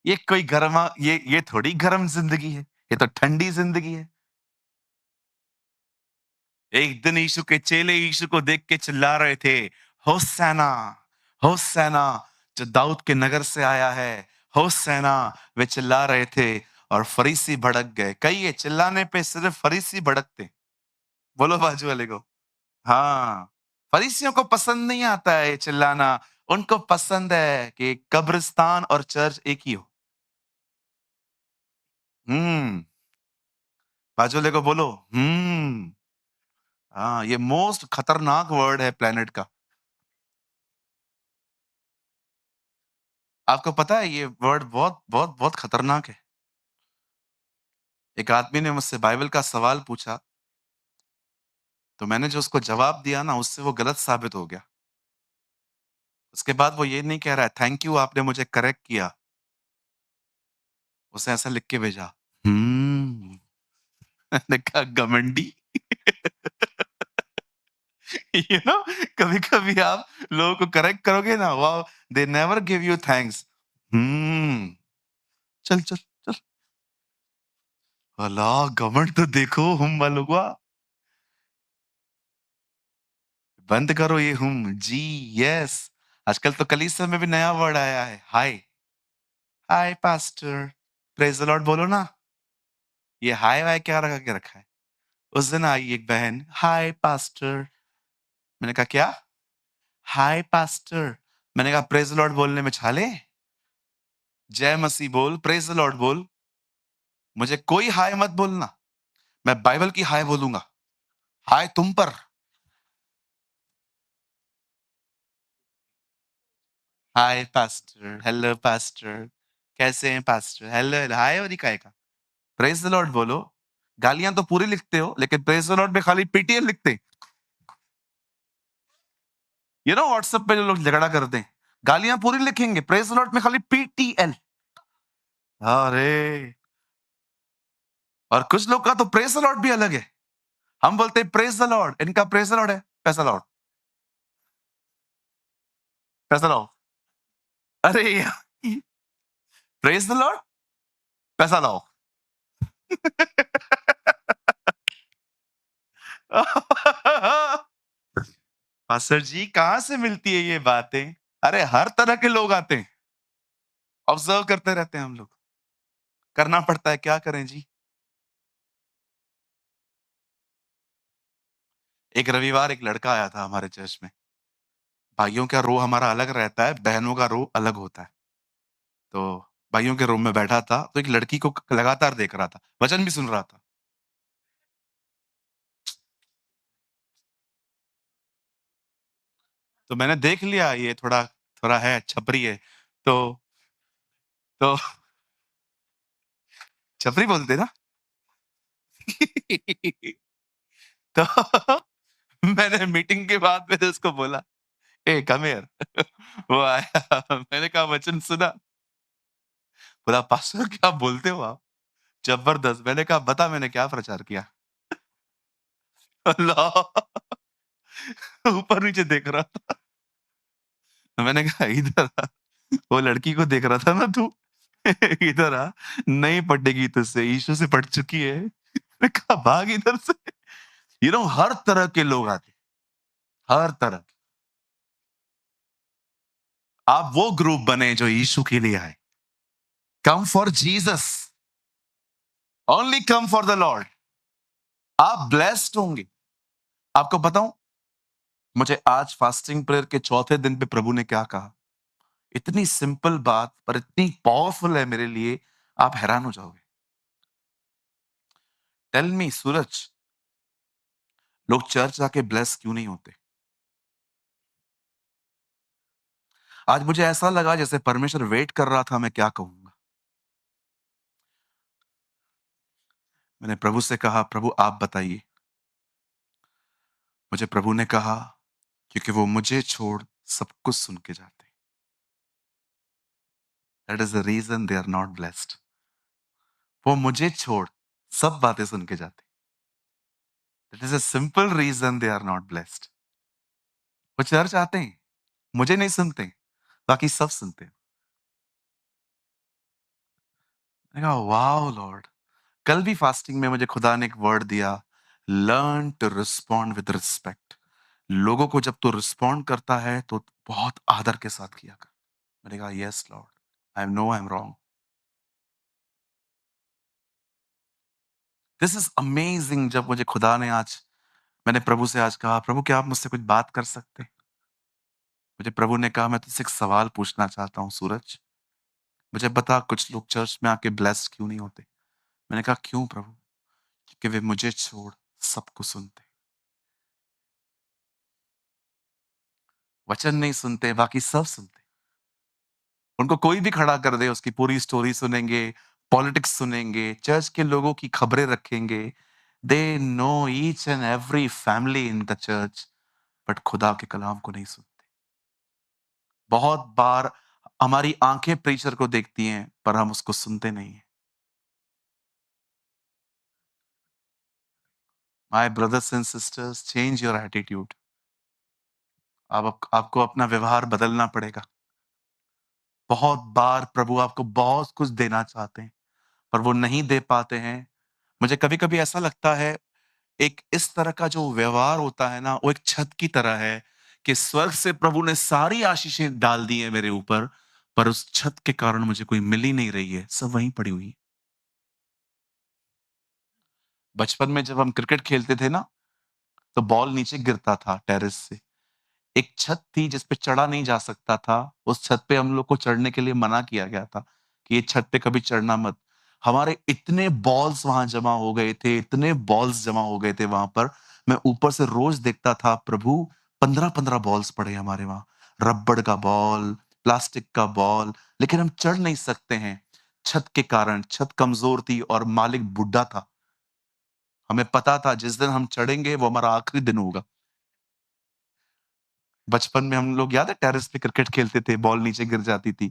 ये कोई गर्मा, ये थोड़ी गर्म जिंदगी है, ये तो ठंडी जिंदगी है। एक दिन यीशु के चेले यीशु को देख के चिल्ला रहे थे, होसैना, होसैना, जो दाऊद के नगर से आया है, होसैना। वे चिल्ला रहे थे और फरीसी भड़क गए। कहिए, चिल्लाने पे सिर्फ फरीसी भड़कते। बोलो बाजू वाले को। हाँ, फरीसियों को पसंद नहीं आता है ये चिल्लाना। उनको पसंद है कि कब्रिस्तान और चर्च एक ही हो। हम्म। बाजू वाले को बोलो, हाँ, ये मोस्ट खतरनाक वर्ड है प्लेनेट का। आपको पता है ये वर्ड बहुत बहुत बहुत खतरनाक है। एक आदमी ने मुझसे बाइबल का सवाल पूछा, तो मैंने जो उसको जवाब दिया ना, उससे वो गलत साबित हो गया। उसके बाद वो ये नहीं कह रहा है, थैंक यू आपने मुझे करेक्ट किया। उसे ऐसा लिख के भेजा, हम्म। मैंने कहा, घमंडी। यू नो, कभी कभी आप लोगों को करेक्ट करोगे ना, वाह, they never give you thanks. Hmm. चल चल चल। अल्लाह, घमंड तो देखो हम वालों का। बंद करो ये हम जी। यस, आजकल तो कलीसिया में भी नया वर्ड आया है, हाय। हाय पास्टर, प्रेज द लॉर्ड बोलो ना। ये हाय वाय क्या रखा के रखा है? उस दिन आई एक बहन, हाय पास्टर। मैंने कहा क्या? हाय पास्टर। मैंने कहा प्रेज़ द लॉर्ड बोलने में छाले? जय मसीह बोल, प्रेज़ द लॉर्ड बोल। मुझे कोई हाय मत बोलना। मैं बाइबल की हाय बोलूँगा। हाय तुम पर। हाय पास्टर, हेलो पास्टर, कैसे हैं पास्टर? हेलो, हेलो, हाय और ये काहे का? प्रेज़ द लॉर्ड बोलो। गालियाँ तो पूरी लिखते हो, लेकिन प्रेज़ द लॉर्ड में खाली पीटीएल लिखते हैं। यू नो व्हाट्सएप पे जो लोग झगड़ा करते हैं, गालियाँ पूरी लिखेंगे, प्रेज़ द लॉर्ड में खाली पीटीएल। अरे! और कुछ लोग का तो प्रेज़ द लॉर्ड भी अलग है। हम बोलते हैं प्रेज़ द लॉर्ड, इनका प्रेज़ द लॉर्ड है, पैसा लाओ, पैसा लाओ। अरे यार! प्रेज़ द लॉर्ड, पैसा लाओ। पास्टर जी कहाँ से मिलती है ये बातें? अरे हर तरह के लोग आते हैं, ऑब्जर्व करते रहते हैं हम लोग। करना पड़ता है, क्या करें जी? एक रविवार एक लड़का आया था हमारे चर्च में। भाइयों का रो हमारा अलग रहता है, बहनों का रो अलग होता है। तो भाइयों के रूम में बैठा था, तो एक लड़की को लगातार देख रहा था, वचन भी सुन रहा था। तो मैंने देख लिया ये थोड़ा थोड़ा है, छपरी है। तो तो छपरी बोलते हैं ना? तो मैंने मीटिंग के बाद मैंने उसको बोला, "ए कम हियर।" वो आया, मैंने कहा वचन सुना? बोला, "पास्टर क्या बोलते हो आप? जबरदस्त।" मैंने कहा, "बता मैंने क्या प्रचार किया?" अल्लाह! ऊपर-नीचे देख रहा था। मैंने कहा, "इधर आ।" वो लड़की को देख रहा था ना तू? इधर आ, नहीं पटेगी तुझसे, यीशु से पट चुकी है। मैंने कहा, "भाग इधर से।" यू नो हर तरह के लोग आते हैं, हर तरह। आप वो ग्रुप बने जो यीशु के लिए आए। Come for Jesus, only come for the Lord. आप ब्लेस्ड होंगे। आपको बताऊं, मुझे आज फास्टिंग प्रेयर के चौथे दिन पे प्रभु ने क्या कहा? इतनी सिंपल बात पर इतनी पावरफुल है मेरे लिए, आप हैरान हो जाओगे। टेल मी सूरज, लोग चर्च जाके ब्लेस क्यों नहीं होते? आज मुझे ऐसा लगा जैसे परमेश्वर वेट कर रहा था मैं क्या कहूंगा। मैंने प्रभु से कहा, प्रभु आप बताइए। मुझे प्रभु ने कहा, क्योंकि वो मुझे छोड़ सब कुछ सुन के जाते। That is the reason they are not blessed. वो मुझे छोड़ सब बातें सुन के जाते। That is a simple reason they are not blessed. वो चर्च आते हैं, मुझे नहीं सुनते, बाकी सब सुनते हैं। मैंने कहा वाओ लॉर्ड। कल भी फास्टिंग में मुझे खुदा ने एक वर्ड दिया, learn to respond with respect. लोगों को जब तू रिस्पॉन्ड करता है तो बहुत आदर के साथ किया कर। मैंने कहा yes Lord, I am wrong. This is amazing. जब मुझे खुदा ने आज, मैंने प्रभु से आज कहा, प्रभु क्या आप मुझसे कुछ बात कर सकते हैं? मुझे प्रभु ने कहा मैं तुझसे एक सवाल पूछना चाहता हूँ सूरज। मुझे बता कुछ लोग चर्च में आके ब्लेस्ड क्यों नहीं होते? मैंने कहा क्यों प्रभु? क्योंकि वे मुझे छोड़ सबको सुनते, वचन नहीं सुनते, बाकी सब सुनते। उनको कोई भी खड़ा कर दे, उसकी पूरी स्टोरी सुनेंगे, पॉलिटिक्स सुनेंगे, चर्च के लोगों की खबरें रखेंगे। They know each and every family in the church, but खुदा के कलाम को नहीं सुनते। बहुत बार हमारी आंखें प्रीचर को देखती हैं, पर हम उसको सुनते नहीं हैं। My brothers and sisters, change your attitude. आपको अपना व्यवहार बदलना पड़ेगा। बहुत बार प्रभु आपको बहुत कुछ देना चाहते हैं, पर वो नहीं दे पाते हैं। मुझे कभी-कभी ऐसा लगता है, एक इस तरह का जो व्यवहार होता है ना, वो एक छत की तरह है कि स्वर्ग से प्रभु ने सारी आशीषें डाल दी है मेरे ऊपर, पर उस छत के कारण मुझे कोई मिल ही नहीं रही है, सब वहीं पड़ी हुई है। बचपन में जब हम क्रिकेट खेलते थे ना, तो बॉल नीचे गिरता था टेरेस से। एक छत थी जिस पे चढ़ा नहीं जा सकता था। उस छत पे हम लोग को चढ़ने के लिए मना किया गया था कि ये छत पे कभी चढ़ना मत। हमारे इतने बॉल्स वहाँ जमा हो गए थे, इतने बॉल्स जमा हो गए थे वहाँ पर। मैं ऊपर से रोज़ देखता था, प्रभु 15-15 बॉल्स पड़े हमारे वहाँ। रबड़ का बॉल, प्लास्टिक का बॉल, लेकिन हम चढ़ नहीं सकते हैं, छत के कारण। छत कमज़ोर थी और मालिक बुड्ढा था। हमें पता था जिस दिन हम चढ़ेंगे वो हमारा आखिरी दिन होगा। बचपन में हम लोग याद है टेरेस पे क्रिकेट खेलते थे, बॉल नीचे गिर जाती थी।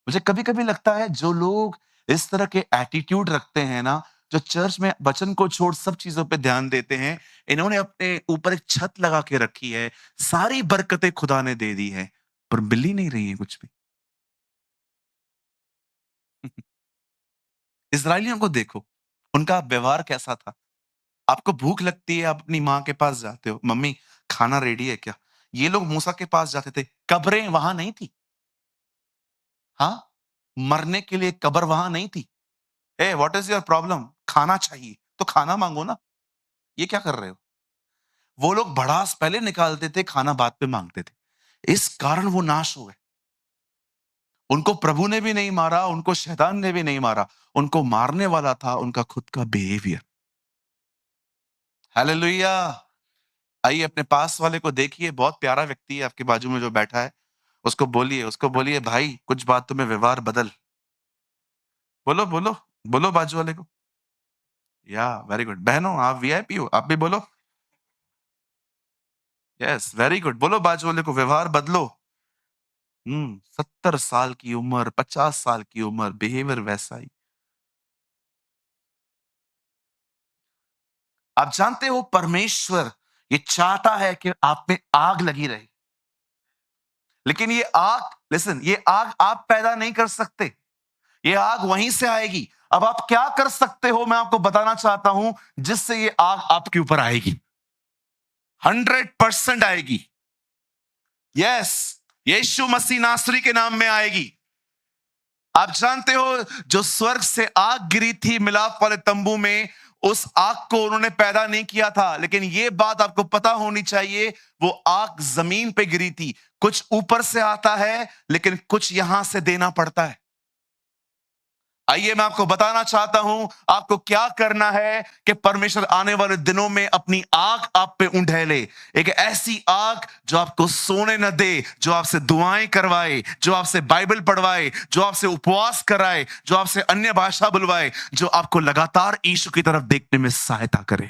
मुझे कभी-कभी लगता है जो लोग इस तरह के एटीट्यूड रखते हैं ना, जो चर्च में वचन को छोड़ सब चीज़ों पे ध्यान देते हैं, इन्होंने अपने ऊपर एक छत लगा के रखी है, सारी बरकतें खुदा ने दे दी है, पर मिल ही नहीं रही है कुछ भी। इस्राएलियों को देखो, उनका व्यवहार कैसा था? आपको भूख लगती है, आप अपनी माँ के पास जाते हो, मम्मी खाना रेडी है क्या? ये लोग मूसा के पास जाते थे, कब्रें वहाँ नहीं थी। हाँ, मरने के लिए कब्र वहाँ नहीं थी। "Hey what is your problem?" खाना चाहिए, तो खाना माँगो ना, ये क्या कर रहे हो? वो लोग भड़ास पहले निकालते थे, खाना बाद में माँगते थे। इस कारण वो नाश हो गए। उनको प्रभु ने भी नहीं मारा, उनको शैतान ने भी नहीं मारा, उनको मारने वाला था उनका खुद का बिहेवियर। हालेलुया! आइए अपने पास वाले को देखिए, बहुत प्यारा व्यक्ति है आपके बाजू में जो बैठा है। उसको बोलिए भाई कुछ बातों में व्यवहार बदल। बोलो, बोलो, बोलो बाजू वाले को। या वेरी गुड। बहनों आप वीआईपी हो, आप भी बोलो। Yes, very good. बोलो बाजू वाले को व्यवहार बदलो। 70 साल की उम्र, 50 साल की उम्र, बिहेवियर वैसा ही। आप जानते हो परमेश्वर ये चाहता है कि आप में आग लगी रहे। लेकिन ये आग लिसन ये आग आप पैदा नहीं कर सकते। ये आग वहीं से आएगी। अब आप क्या कर सकते हो मैं आपको बताना चाहता हूं जिससे ये आग आपके ऊपर आएगी। 100% आएगी। यस, यीशु मसीह नासरी के नाम में आएगी। आप जानते हो जो स्वर्ग से आग गिरी थी मिलाप वाले तंबू में, उस आग को उन्होंने पैदा नहीं किया था, लेकिन ये बात आपको पता होनी चाहिए, वो आग जमीन पे गिरी थी। कुछ ऊपर से आता है लेकिन कुछ यहां से देना पड़ता है। आइए मैं आपको बताना चाहता हूं आपको क्या करना है कि परमेश्वर आने वाले दिनों में अपनी आग आप पे उंडेले। एक ऐसी आग जो आपको सोने न दे, जो आपसे दुआएं करवाए, जो आपसे बाइबल पढ़वाए, जो आपसे उपवास कराए, जो आपसे अन्य भाषा बुलवाए, जो आपको लगातार यीशु की तरफ देखने में सहायता करे।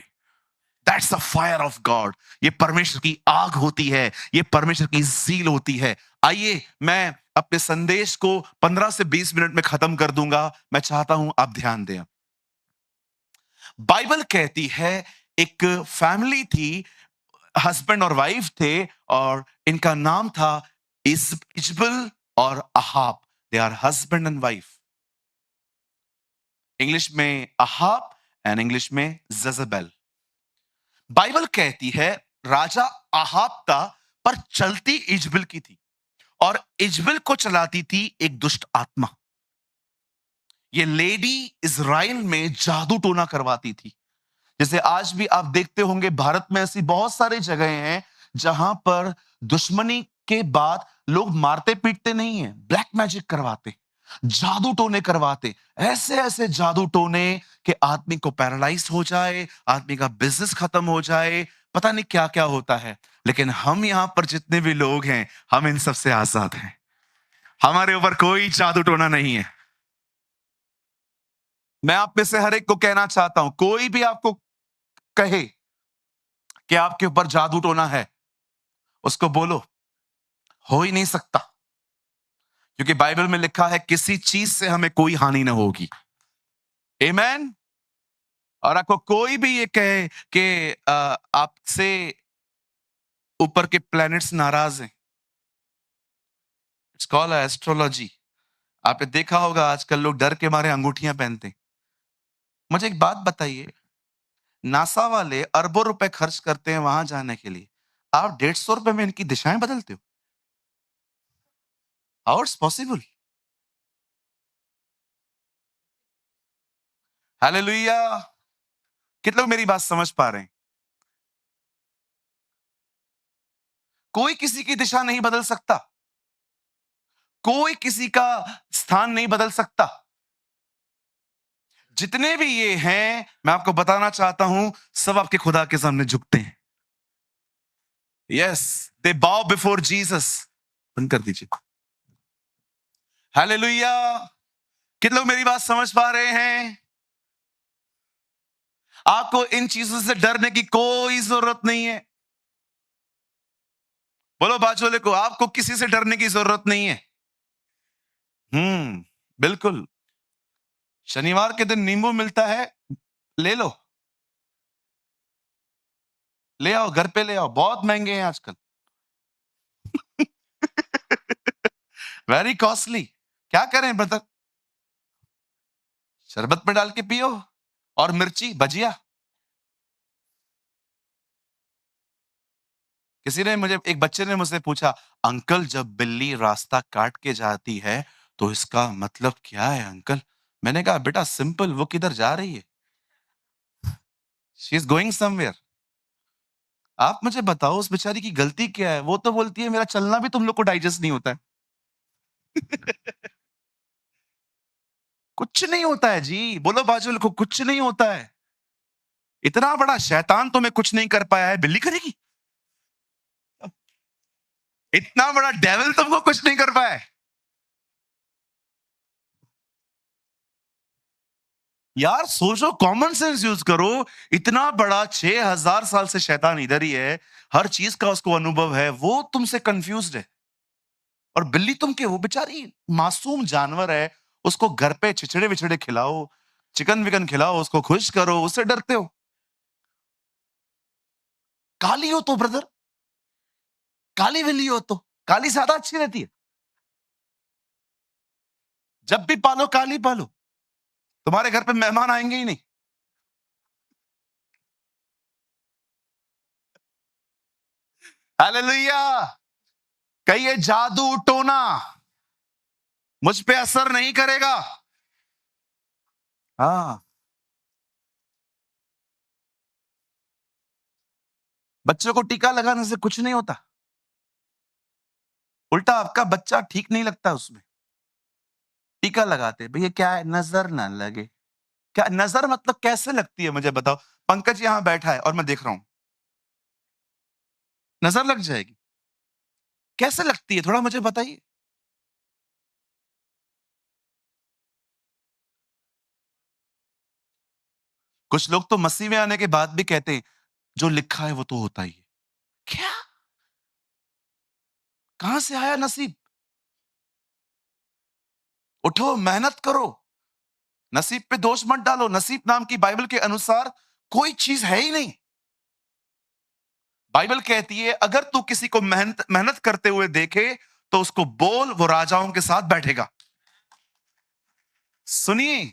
That's the fire of God. ये परमेश्वर की आग होती है, ये परमेश्वर की ज़ील होती है। आइए मैं अपने संदेश को 15 से 20 मिनट में खत्म कर दूंगा। मैं चाहता हूं आप ध्यान दें। बाइबल कहती है एक फैमिली थी, हस्बैंड और वाइफ थे, और इनका नाम था इजबल और Ahab. They are husband and wife. English में अहाब एंड इंग्लिश में जजेबेल। बाइबल कहती है राजा अहाब था, पर चलती इजबल की थी, और इजबल को चलाती थी एक दुष्ट आत्मा। ये लेडी इज़राइल में जादू टोना करवाती थी। जैसे आज भी आप देखते होंगे भारत में ऐसी बहुत सारी जगह हैं जहां पर दुश्मनी के बाद लोग मारते पीटते नहीं है, ब्लैक मैजिक करवाते, जादू टोने करवाते, ऐसे ऐसे जादू टोने कि आदमी को पैरालाइज हो जाए, आदमी का बिजनेस खत्म हो जाए, पता नहीं क्या क्या होता है। लेकिन हम यहां पर जितने भी लोग हैं, हम इन सब से आजाद हैं। हमारे ऊपर कोई जादू टोना नहीं है। मैं आप में से हर एक को कहना चाहता हूं, कोई भी आपको कहे कि आपके ऊपर जादू टोना है, उसको बोलो हो ही नहीं सकता, क्योंकि बाइबल में लिखा है किसी चीज से हमें कोई हानि ना होगी। आमेन। और आपको कोई भी ये कहे कि आपसे ऊपर के प्लैनेट्स नाराज हैं, इट्स कॉल्ड एस्ट्रोलॉजी। आपने देखा होगा आजकल लोग डर के मारे अंगूठियां पहनते हैं। मुझे एक बात बताइए, नासा वाले अरबों रुपए खर्च करते हैं वहां जाने के लिए, आप 150 रुपए में इनकी दिशाएं बदलते हो? How it's possible? हालेलुया। कितने लोग मेरी बात समझ पा रहे हैं? कोई किसी की दिशा नहीं बदल सकता, कोई किसी का स्थान नहीं बदल सकता। जितने भी ये हैं, मैं आपको बताना चाहता हूं, सब आपके खुदा के सामने झुकते हैं। यस, दे बाउ बिफोर जीसस। बंद कर दीजिए। हालेलुया। कितने लोग मेरी बात समझ पा रहे हैं? आपको इन चीजों से डरने की कोई जरूरत नहीं है। बोलो बाजू वाले को, आपको किसी से डरने की जरूरत नहीं है। बिल्कुल। शनिवार के दिन नींबू मिलता है, ले लो, ले आओ, घर पे ले आओ, बहुत महंगे हैं आजकल। Very costly. क्या करें ब्रदर? शरबत में डाल के पियो, और मिर्ची भजिया। एक बच्चे ने मुझसे पूछा, अंकल जब बिल्ली रास्ता काट के जाती है तो इसका मतलब क्या है अंकल? मैंने कहा बेटा सिंपल, वो किधर जा रही है? She is going somewhere. आप मुझे बताओ उस बेचारी की गलती क्या है? वो तो बोलती है मेरा चलना भी तुम लोग को डाइजेस्ट नहीं होता है। कुछ नहीं होता है जी, बोलो बाजू वाले को, कुछ नहीं होता है। इतना बड़ा शैतान तुम्हें कुछ नहीं कर पाया है, बिल्ली करेगी? इतना बड़ा डेविल तुमको कुछ नहीं कर पाया है। यार सोचो, कॉमन सेंस यूज करो। इतना बड़ा 6000 साल से शैतान इधर ही है, हर चीज का उसको अनुभव है, वो तुमसे कंफ्यूज्ड है। और बिल्ली तुम के, वो बेचारी मासूम जानवर है, उसको घर पे छिछड़े विछड़े खिलाओ, चिकन विकन खिलाओ, उसको खुश करो, उससे डरते हो? काली हो तो ब्रदर, काली बिल्ली हो तो, काली ज्यादा अच्छी रहती है। जब भी पालो काली पालो, तुम्हारे घर पे मेहमान आएंगे ही नहीं। हालेलुया। कहिए जादू टोना मुझ पे असर नहीं करेगा। हाँ, बच्चों को टीका लगाने से कुछ नहीं होता, उल्टा आपका बच्चा ठीक नहीं लगता उसमें। टीका लगाते भैया, क्या है, नजर ना लगे। क्या नजर मतलब कैसे लगती है मुझे बताओ? पंकज यहां बैठा है और मैं देख रहा हूं, नजर लग जाएगी? कैसे लगती है, थोड़ा मुझे बताइए। कुछ लोग तो मसीह में आने के बाद भी कहते हैं जो लिखा है वो तो होता ही है। क्या? कहां से आया नसीब? उठो, मेहनत करो, नसीब पे दोष मत डालो। नसीब नाम की बाइबल के अनुसार कोई चीज है ही नहीं। बाइबल कहती है अगर तू किसी को मेहनत मेहनत करते हुए देखे तो उसको बोल वो राजाओं के साथ बैठेगा। सुनिए,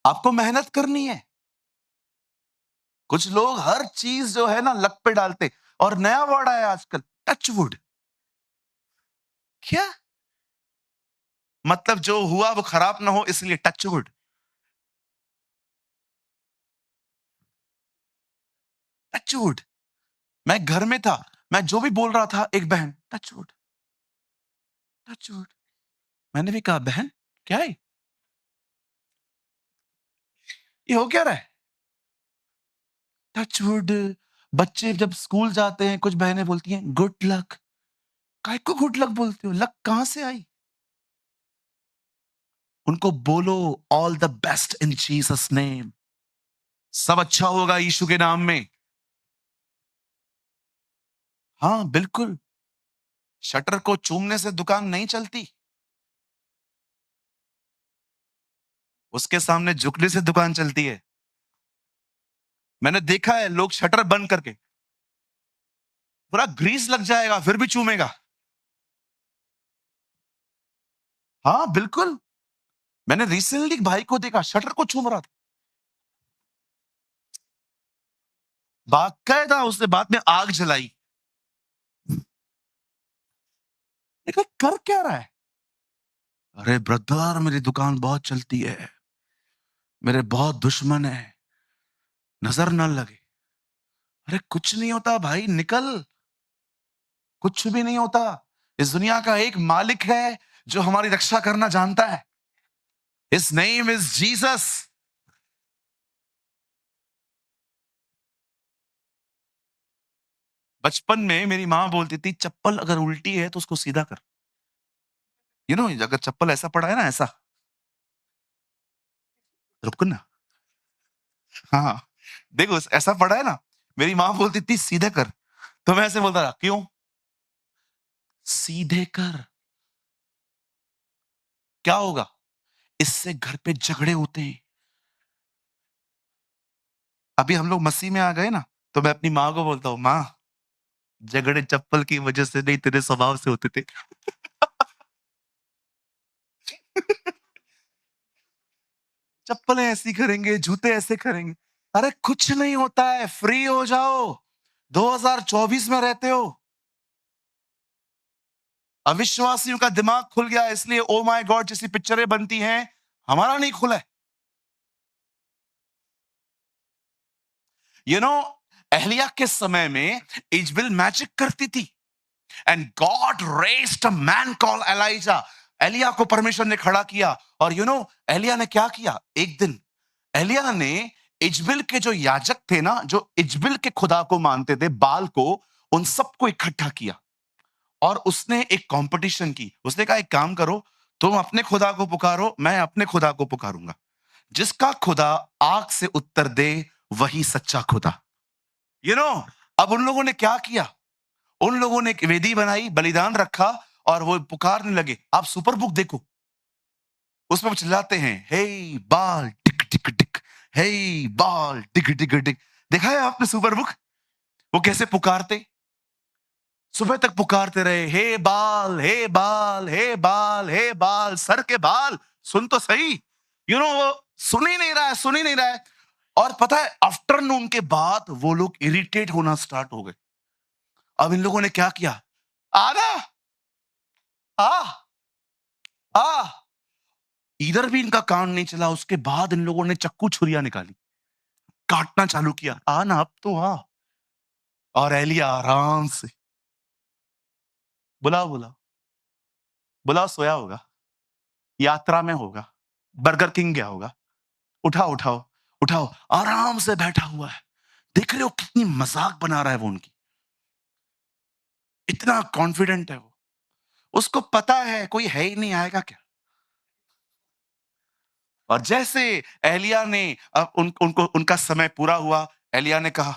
आपको मेहनत करनी है। कुछ लोग हर चीज जो है ना लक पे डालते, और नया वर्ड आया आजकल, टचवुड। क्या मतलब? जो हुआ वो खराब ना हो इसलिए टचवुड। टचवुड। मैं घर में था, मैं जो भी बोल रहा था, एक बहन टचवुड, टचवुड। मैंने भी कहा बहन क्या है ये, हो क्या रहा है? टचवुड। बच्चे जब स्कूल जाते हैं, कुछ बहनें बोलती हैं गुड लक। काय को गुड लक बोलते हो? लक कहां से आई? उनको बोलो all the best in Jesus name. सब अच्छा होगा यीशु के नाम में। हाँ बिल्कुल। शटर को चूमने से दुकान नहीं चलती, उसके सामने झुकने से दुकान चलती है। मैंने देखा है लोग शटर बंद करके, पूरा ग्रीस लग जाएगा फिर भी चूमेगा। हाँ बिल्कुल। मैंने रिसेंटली एक भाई को देखा शटर को चूम रहा था, बाकायदा उसने बाद में आग जलाई। देखा कर क्या रहा है? अरे ब्रदर मेरी दुकान बहुत चलती है, मेरे बहुत दुश्मन है, नजर न लगे। अरे कुछ नहीं होता भाई, निकल। कुछ भी नहीं होता। इस दुनिया का एक मालिक है जो हमारी रक्षा करना जानता है। His name is Jesus. बचपन में मेरी माँ बोलती थी, चप्पल अगर उल्टी है तो उसको सीधा कर। अगर चप्पल ऐसा पड़ा है ना, ऐसा, रुको ना। हाँ, देखो ऐसा पड़ा है ना, मेरी माँ बोलती थी सीधे कर, तो मैं ऐसे बोलता था, क्यों? सीधे कर। क्या होगा? इससे घर पे झगड़े होते हैं। अभी हम लोग मसीह में आ गए ना, तो मैं अपनी माँ को बोलता हूँ, माँ, झगड़े चप्पल की वजह से नहीं, तेरे स्वभाव से होते थे। चप्पलें ऐसी करेंगे, जूते ऐसे करेंगे। अरे कुछ नहीं होता है, फ्री हो जाओ। 2024 में रहते हो। अविश्वासियों का दिमाग खुल गया, इसलिए ओ माय गॉड जैसी पिक्चरें बनती हैं, हमारा नहीं खुला है। यू नो एहलिया के समय में इजबेल मैजिक करती थी, and God raised a man called Elijah. एलिया को परमेश्वर ने खड़ा किया, और एलिया ने क्या किया? एक दिन एलिया ने इजबेल के जो याजक थे ना, जो इजबेल के खुदा को मानते थे, बाल को, उन सबको इकट्ठा किया, और उसने एक कंपटीशन की। उसने कहा, एक काम करो, तुम अपने खुदा को पुकारो, मैं अपने खुदा को पुकारूंगा। जिसका खुदा आग से उत्तर दे, वही सच्चा खुदा। यू नो अब उन लोगों ने क्या किया? उन लोगों ने एक वेदी बनाई, बलिदान रखा, और वो पुकारने लगे। आप सुपर बुक देखो, उसमें वो चिल्लाते हैं, हे बाल टिक टिक टिक, हे बाल टिक टिक टिक। देखा है आपने सुपर बुक? वो कैसे पुकारते? सुबह तक पुकारते रहे, हे बाल, हे बाल, हे बाल, हे बाल, सर के बाल, सुन तो सही। वो सुन ही नहीं रहा है, सुन ही नहीं रहा है। और पता है, आफ्टरनून के बाद वो लोग इरिटेट होना स्टार्ट हो गए। अब इन लोगों ने क्या किया? आना, आ आ इधर भी इनका कान नहीं चला। उसके बाद इन लोगों ने चक्कू छुरिया निकाली, काटना चालू किया। ना, अब तो आ। और एलिया आराम से, बुलाओ बुलाओ बुलाओ, सोया होगा, यात्रा में होगा, बर्गर किंग गया होगा। उठाओ उठाओ उठाओ, आराम से बैठा हुआ है। देख रहे हो कितनी मजाक बना रहा है वो उनकी? इतना कॉन्फिडेंट है वो। उसको पता है कोई है ही नहीं, आएगा क्या? और जैसे एलिया ने, अब उनको उनका समय पूरा हुआ, एलिया ने कहा,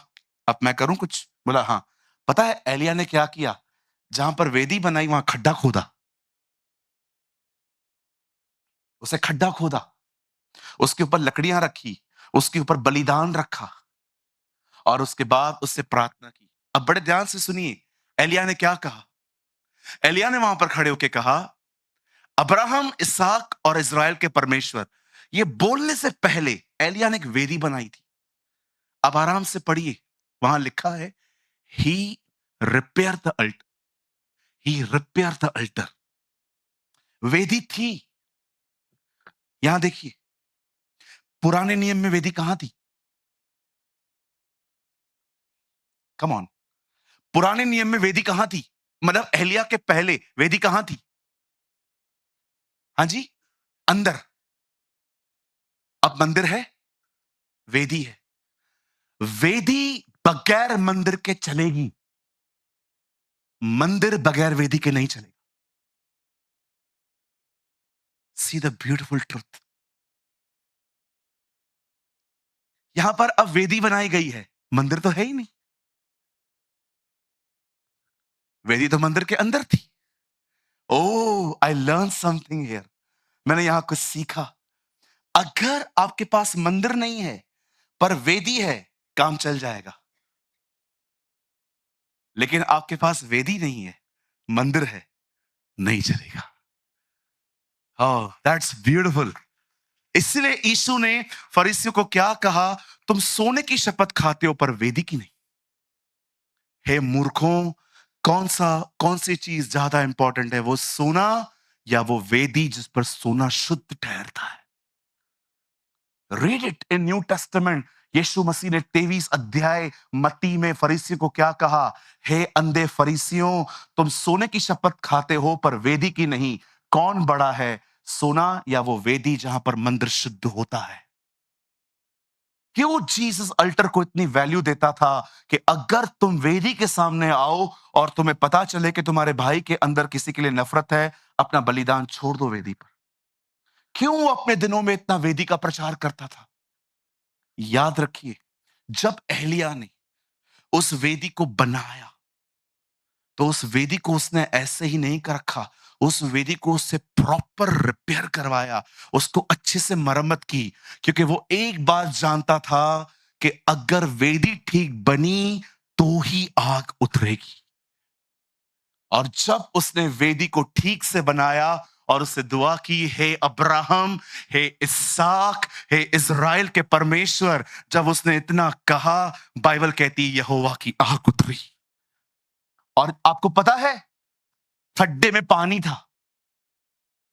अब मैं करूं कुछ? बोला, हाँ। पता है एलिया ने क्या किया? जहां पर वेदी बनाई वहां खड्डा खोदा। उसे खड्डा खोदा, उसके ऊपर लकड़ियां रखी, उसके ऊपर बलिदान रखा, और उसके बाद उससे प्रार्थना की। अब बड़े ध्यान से सुनिए, एलिया ने क्या कहा? एलिया ने वहां पर खड़े होकर कहा, अब्राहम, इसहाक और इज़राइल के परमेश्वर। ये बोलने से पहले एलिया ने एक वेदी बनाई थी। अब आराम से पढ़िए, वहां लिखा है, he repair the altar, he repair the altar. वेदी थी। यहां देखिए, पुराने नियम में वेदी कहां थी? कम ऑन, पुराने नियम में वेदी कहां थी? मतलब एलिया के पहले वेदी कहां थी? हाँ जी, अंदर। अब मंदिर है, वेदी है। वेदी बगैर मंदिर के चलेगी, मंदिर बगैर वेदी के नहीं चलेगा। See the beautiful truth. यहां पर अब वेदी बनाई गई है, मंदिर तो है ही नहीं। वेदी तो मंदिर के अंदर थी। ओह, आई लर्न समथिंग हियर। मैंने यहां कुछ सीखा। अगर आपके पास मंदिर नहीं है पर वेदी है, काम चल जाएगा। लेकिन आपके पास वेदी नहीं है, मंदिर है, नहीं चलेगा। ओह, दैट्स ब्यूटीफुल। इसलिए यीशु ने फरीसियों को क्या कहा? तुम सोने की शपथ खाते हो पर वेदी की नहीं। हे मूर्खों, कौन सी चीज ज्यादा इंपॉर्टेंट है, वो सोना या वो वेदी जिस पर सोना शुद्ध ठहरता है? Read it in New Testament. Yeshu Masih ने 23 अध्याय मत्ती में फरीसियों को क्या कहा? हे अंधे फरीसियों, तुम सोने की शपथ खाते हो पर वेदी की नहीं। कौन बड़ा है, सोना या वो वेदी जहां पर मंदिर शुद्ध होता है? क्यों जीसस अल्टर को इतनी वैल्यू देता था कि अगर तुम वेदी के सामने आओ और तुम्हें पता चले कि तुम्हारे भाई के अंदर किसी के लिए नफरत है, अपना बलिदान छोड़ दो वेदी पर। क्यों वो अपने दिनों में इतना वेदी का प्रचार करता था? याद रखिए, जब एलिय्याह ने उस वेदी को बनाया, तो उस वेदी को उसने ऐसे ही नहीं कर रखा। उस वेदी को उससे प्रॉपर रिपेयर करवाया, उसको अच्छे से मरम्मत की, क्योंकि वो एक बात जानता था कि अगर वेदी ठीक बनी, तो ही आग उतरेगी। और जब उसने वेदी को ठीक से बनाया और उससे दुआ की, हे अब्राहम, हे इसहाक, हे इज़राइल के परमेश्वर, जब उसने इतना कहा, बाइबल कहती है यहोवा की आग उतरी। और आपको पता है, खड्डे में पानी था,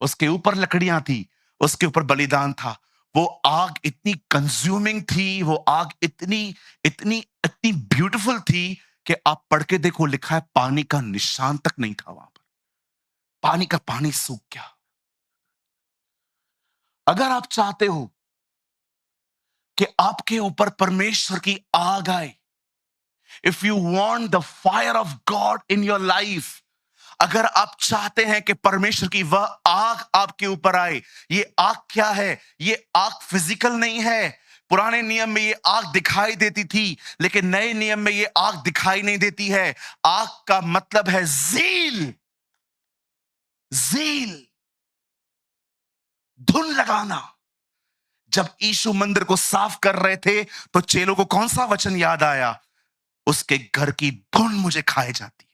उसके ऊपर लकड़ियां थी, उसके ऊपर बलिदान था। वो आग इतनी कंज्यूमिंग थी, वो आग इतनी इतनी इतनी ब्यूटीफुल थी कि आप पढ़ के देखो, लिखा है पानी का निशान तक नहीं था वहां पर। पानी का पानी सूख गया। अगर आप चाहते हो कि आपके ऊपर परमेश्वर की आग आए, if you want the fire of God in your life, अगर आप चाहते हैं कि परमेश्वर की वह आग आपके ऊपर आए, ये आग क्या है? ये आग फिजिकल नहीं है। पुराने नियम में ये आग दिखाई देती थी, लेकिन नए नियम में ये आग दिखाई नहीं देती है। आग का मतलब है ज़ील, ज़ील, धुन लगाना। जब यीशु मंदिर को साफ कर रहे थे, तो चेलों को कौन सा वचन याद आया? उसके घर की धुन मुझे खाए जाती है।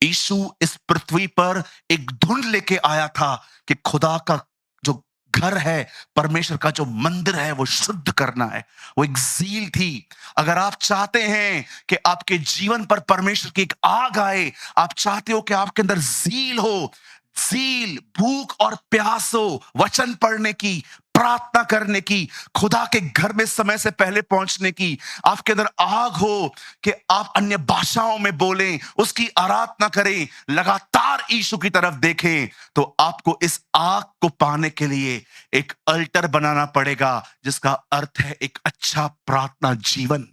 यीशु इस पृथ्वी पर एक धुन लेके आया था कि खुदा का जो घर है, परमेश्वर का जो मंदिर है, वो शुद्ध करना है। वो एक ज़ील थी। अगर आप चाहते हैं कि आपके जीवन पर परमेश्वर की एक आग आए, आप चाहते हो कि आपके अंदर ज़ील हो, ज़ील, भूख और प्यास हो, वचन पढ़ने की, प्रार्थना करने की, खुदा के घर में समय से पहले पहुंचने की, आपके अंदर आग हो कि आप अन्य भाषाओं में बोलें, उसकी आराधना करें, लगातार यीशु की तरफ देखें, तो आपको इस आग को पाने के लिए एक अल्टर बनाना पड़ेगा, जिसका अर्थ है एक अच्छा प्रार्थना जीवन।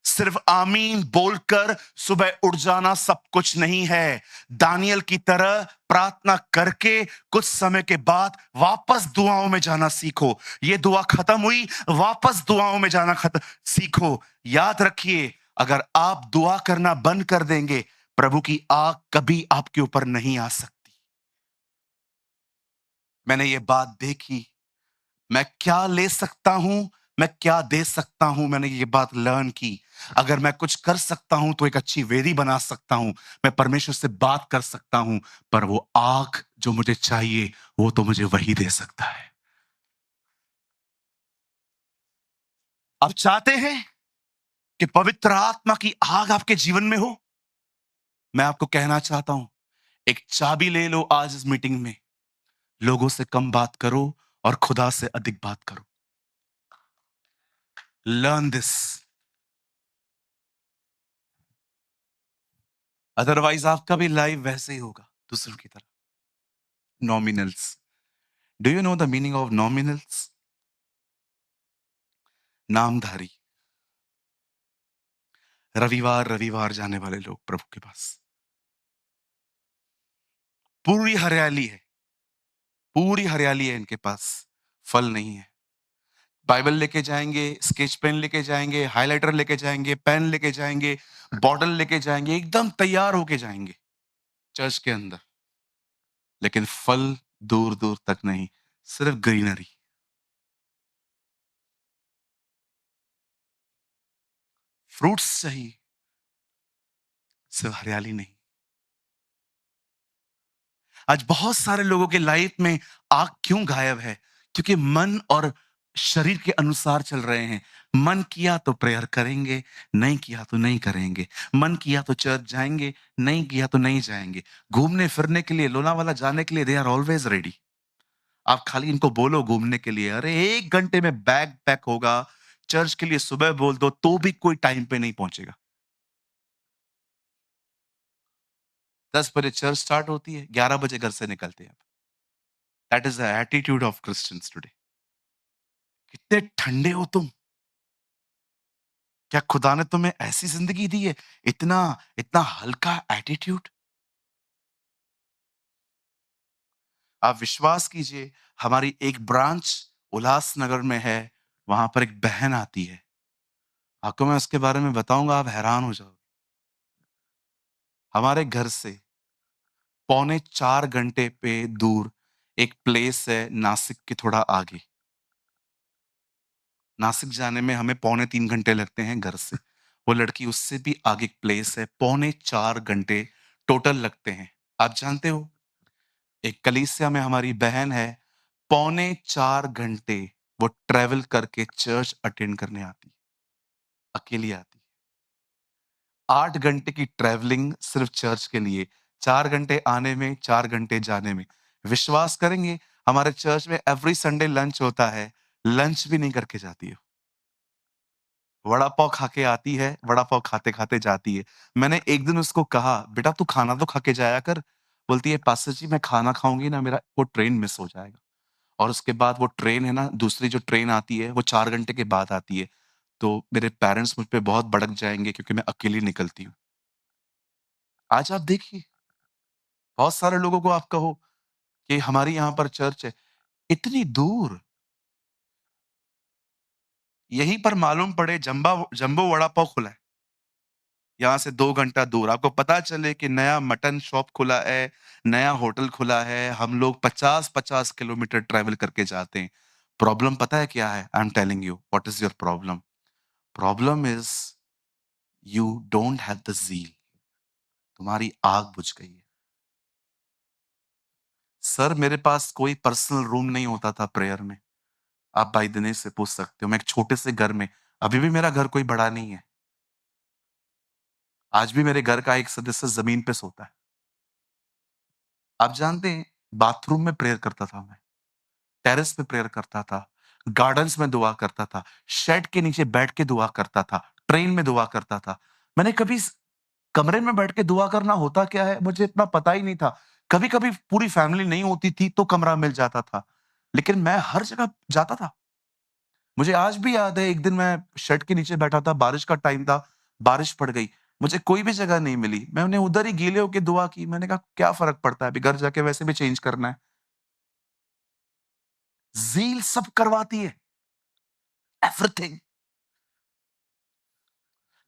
सिर्फ आमीन बोलकर सुबह उठ जाना सब कुछ नहीं है। दानियल की तरह प्रार्थना करके कुछ समय के बाद वापस दुआओं में जाना सीखो। ये दुआ खत्म हुई, वापस दुआओं में जाना सीखो। याद रखिए, अगर आप दुआ करना बंद कर देंगे, प्रभु की आग कभी आपके ऊपर नहीं आ सकती। मैंने ये बात देखी। मैं क्या ले सकता हूं, मैं क्या दे सकता हूं, मैंने ये बात लर्न की। अगर मैं कुछ कर सकता हूं तो एक अच्छी वेदी बना सकता हूं, मैं परमेश्वर से बात कर सकता हूं, पर वो आग जो मुझे चाहिए, वो तो मुझे वही दे सकता है। आप चाहते हैं कि पवित्र आत्मा की आग आपके जीवन में हो? मैं आपको कहना चाहता हूं, एक चाबी ले लो आज इस मीटिंग में। लोगों से कम बात करो और खुदा से अधिक बात करो। Learn this. अदरवाइज आपका भी लाइफ वैसे ही होगा, दूसरों की तरह। Nominals. Do you know the meaning of nominals? नामधारी। रविवार रविवार जाने वाले लोग प्रभु के पास। पूरी हरियाली है, पूरी हरियाली है इनके पास, फल नहीं है। बाइबल लेके जाएंगे, स्केच पेन लेके जाएंगे, हाइलाइटर लेके जाएंगे, पेन लेके जाएंगे, बॉटल लेके जाएंगे, एकदम तैयार होके जाएंगे चर्च के अंदर, लेकिन फल दूर दूर तक नहीं, सिर्फ ग्रीनरी। फ्रूट्स चाहिए, सिर्फ हरियाली नहीं। आज बहुत सारे लोगों के लाइफ में आग क्यों गायब है? क्योंकि मन और शरीर के अनुसार चल रहे हैं। मन किया तो प्रेयर करेंगे, नहीं किया तो नहीं करेंगे। मन किया तो चर्च जाएंगे, नहीं किया तो नहीं जाएंगे। घूमने फिरने के लिए, लोनावाला जाने के लिए दे आर ऑलवेज रेडी। आप खाली इनको बोलो घूमने के लिए, अरे 1 घंटे में बैग पैक होगा, चर्च के लिए सुबह बोल दो, तो भी कोई टाइम पे नहीं पहुँचेगा। 10 बजे चर्च स्टार्ट होती है, 11 बजे घर से निकलते हैं। That is the attitude of Christians today. कितने ठंडे हो तुम? क्या खुदा ने तुम्हें ऐसी ज़िंदगी दी है? इतना इतना हल्का एटीट्यूड? आप विश्वास कीजिए, हमारी एक ब्रांच उल्लासनगर में है, वहाँ पर एक बहन आती है। आपको मैं उसके बारे में बताऊँगा, आप हैरान हो जाओगे। हमारे घर से पौने 4 घंटे पे दूर एक प्लेस है नासिक के थोड़ा आगे। नासिक जाने में हमें पौने 3 घंटे लगते हैं घर से। वो लड़की उससे भी आगे एक प्लेस है, पौने 4 घंटे टोटल लगते हैं। आप जानते हो, एक कलीसिया में हमारी बहन है, पौने 4 घंटे वो ट्रैवल करके चर्च अटेंड करने आती है, अकेली आती है। 8 घंटे की ट्रैवलिंग सिर्फ़ चर्च के लिए, 4 घंटे आने में, 4 घंटे जाने में। विश्वास करेंगे, हमारे चर्च में एवरी संडे लंच होता है, लंच भी नहीं करके जाती है। वड़ा पाव खा के आती है, वड़ा पाव खाते-खाते जाती है। मैंने एक दिन उसको कहा, "बेटा तू खाना तो खा के जाया कर।" बोलती है, "पास्टर जी मैं खाना खाऊँगी ना मेरा वो ट्रेन मिस हो जाएगा।" और उसके बाद वो ट्रेन है ना, दूसरी जो ट्रेन आती है, वो 4 घंटे के बाद आती है। तो मेरे पेरेंट्स मुझ पे बहुत भड़क जाएँगे क्योंकि मैं अकेली निकलती हूँ। आज आप देखिए, बहुत सारे लोगों को आप कहो कि हमारी यहाँ पर चर्च है, इतनी दूर, यहीं पर मालूम पड़े जंबो वड़ा पाव खुला है। यहाँ से 2 घंटा दूर आपको पता चले कि नया मटन शॉप खुला है, नया होटल खुला है, हम लोग 50-50 किलोमीटर ट्रैवल करके जाते हैं। प्रॉब्लम पता है क्या है? I am telling you what is your problem? Problem is you don't have the zeal. तुम्हारी आग बुझ गई है। सर मेरे पास कोई पर्सनल रूम नहीं होता था प्रेयर में। आप भाई दिनेश से पूछ सकते हो। मैं एक छोटे से घर में अभी भी मेरा घर कोई बड़ा नहीं है। आज भी मेरे घर का एक सदस्य ज़मीन पे सोता है। आप जानते हैं बाथरूम में प्रेयर करता था मैं। टेरेस पे प्रेयर करता था, गार्डन्स में दुआ करता था, शेड के नीचे बैठ के दुआ करता था, ट्रेन में दुआ करता था। मैंने कभी स कमरे में बैठ के दुआ करना होता क्या है, मुझे इतना पता ही नहीं था। कभी-कभी पूरी फैमिली नहीं होती थी, तो कमरा मिल जाता था। लेकिन मैं हर जगह जाता था। मुझे आज भी याद है एक दिन मैं शेड के नीचे बैठा था, बारिश का टाइम था, बारिश पड़ गई। मुझे कोई भी जगह नहीं मिली। मैंने उधर ही गीले होके दुआ की। मैंने कहा क्या फ़र्क पड़ता है, अभी घर जाके वैसे भी चेंज करना है। ज़ील सब करवाती है, एवरीथिंग।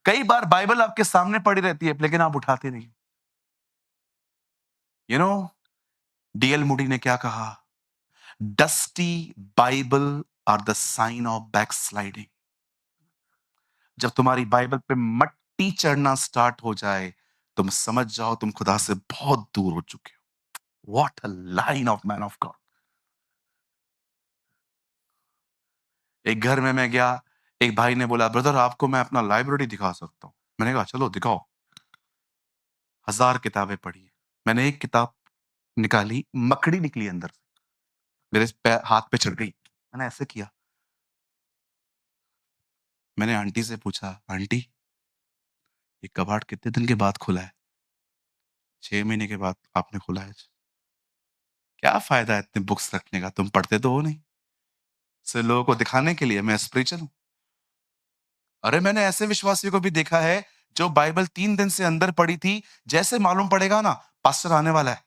कई बार बाइबल आपके सामने पड़ी रहती है, लेकिन आप उठाते नहीं। यू नो डीएल मूडी ने क्या कहा? Dusty Bible are the sign of backsliding. जब तुम्हारी बाइबल पे मट्टी चढ़ना स्टार्ट हो जाए, तुम समझ जाओ तुम खुदा से बहुत दूर हो चुके हो। What a line of man of God. एक घर में मैं गया, एक भाई ने बोला, ब्रदर आपको मैं अपना लाइब्रेरी दिखा सकता हूँ। मैंने कहा चलो दिखाओ। 1000 किताबें पढ़ी। मैंने एक किताब निकाली, मकड़ी निकली अंदर से। मेरे हाथ पे चढ़ गई। मैंने ऐसे किया। मैंने आंटी से पूछा, आंटी ये कबाड़ कितने दिन के बाद खुला है? 6 महीने के बाद आपने खोला है। क्या फ़ायदा है इतने बुक्स रखने का? तुम पढ़ते तो हो नहीं। सिर्फ़ लोगों को दिखाने के लिए मैं स्पिरिचुअल हूँ। अरे मैंने ऐसे विश्वासियों को भी देखा है, जो बाइबल 3 दिन से अंदर पड़ी थी, जैसे मालूम पड़ेगा ना, पास्टर आने वाला है।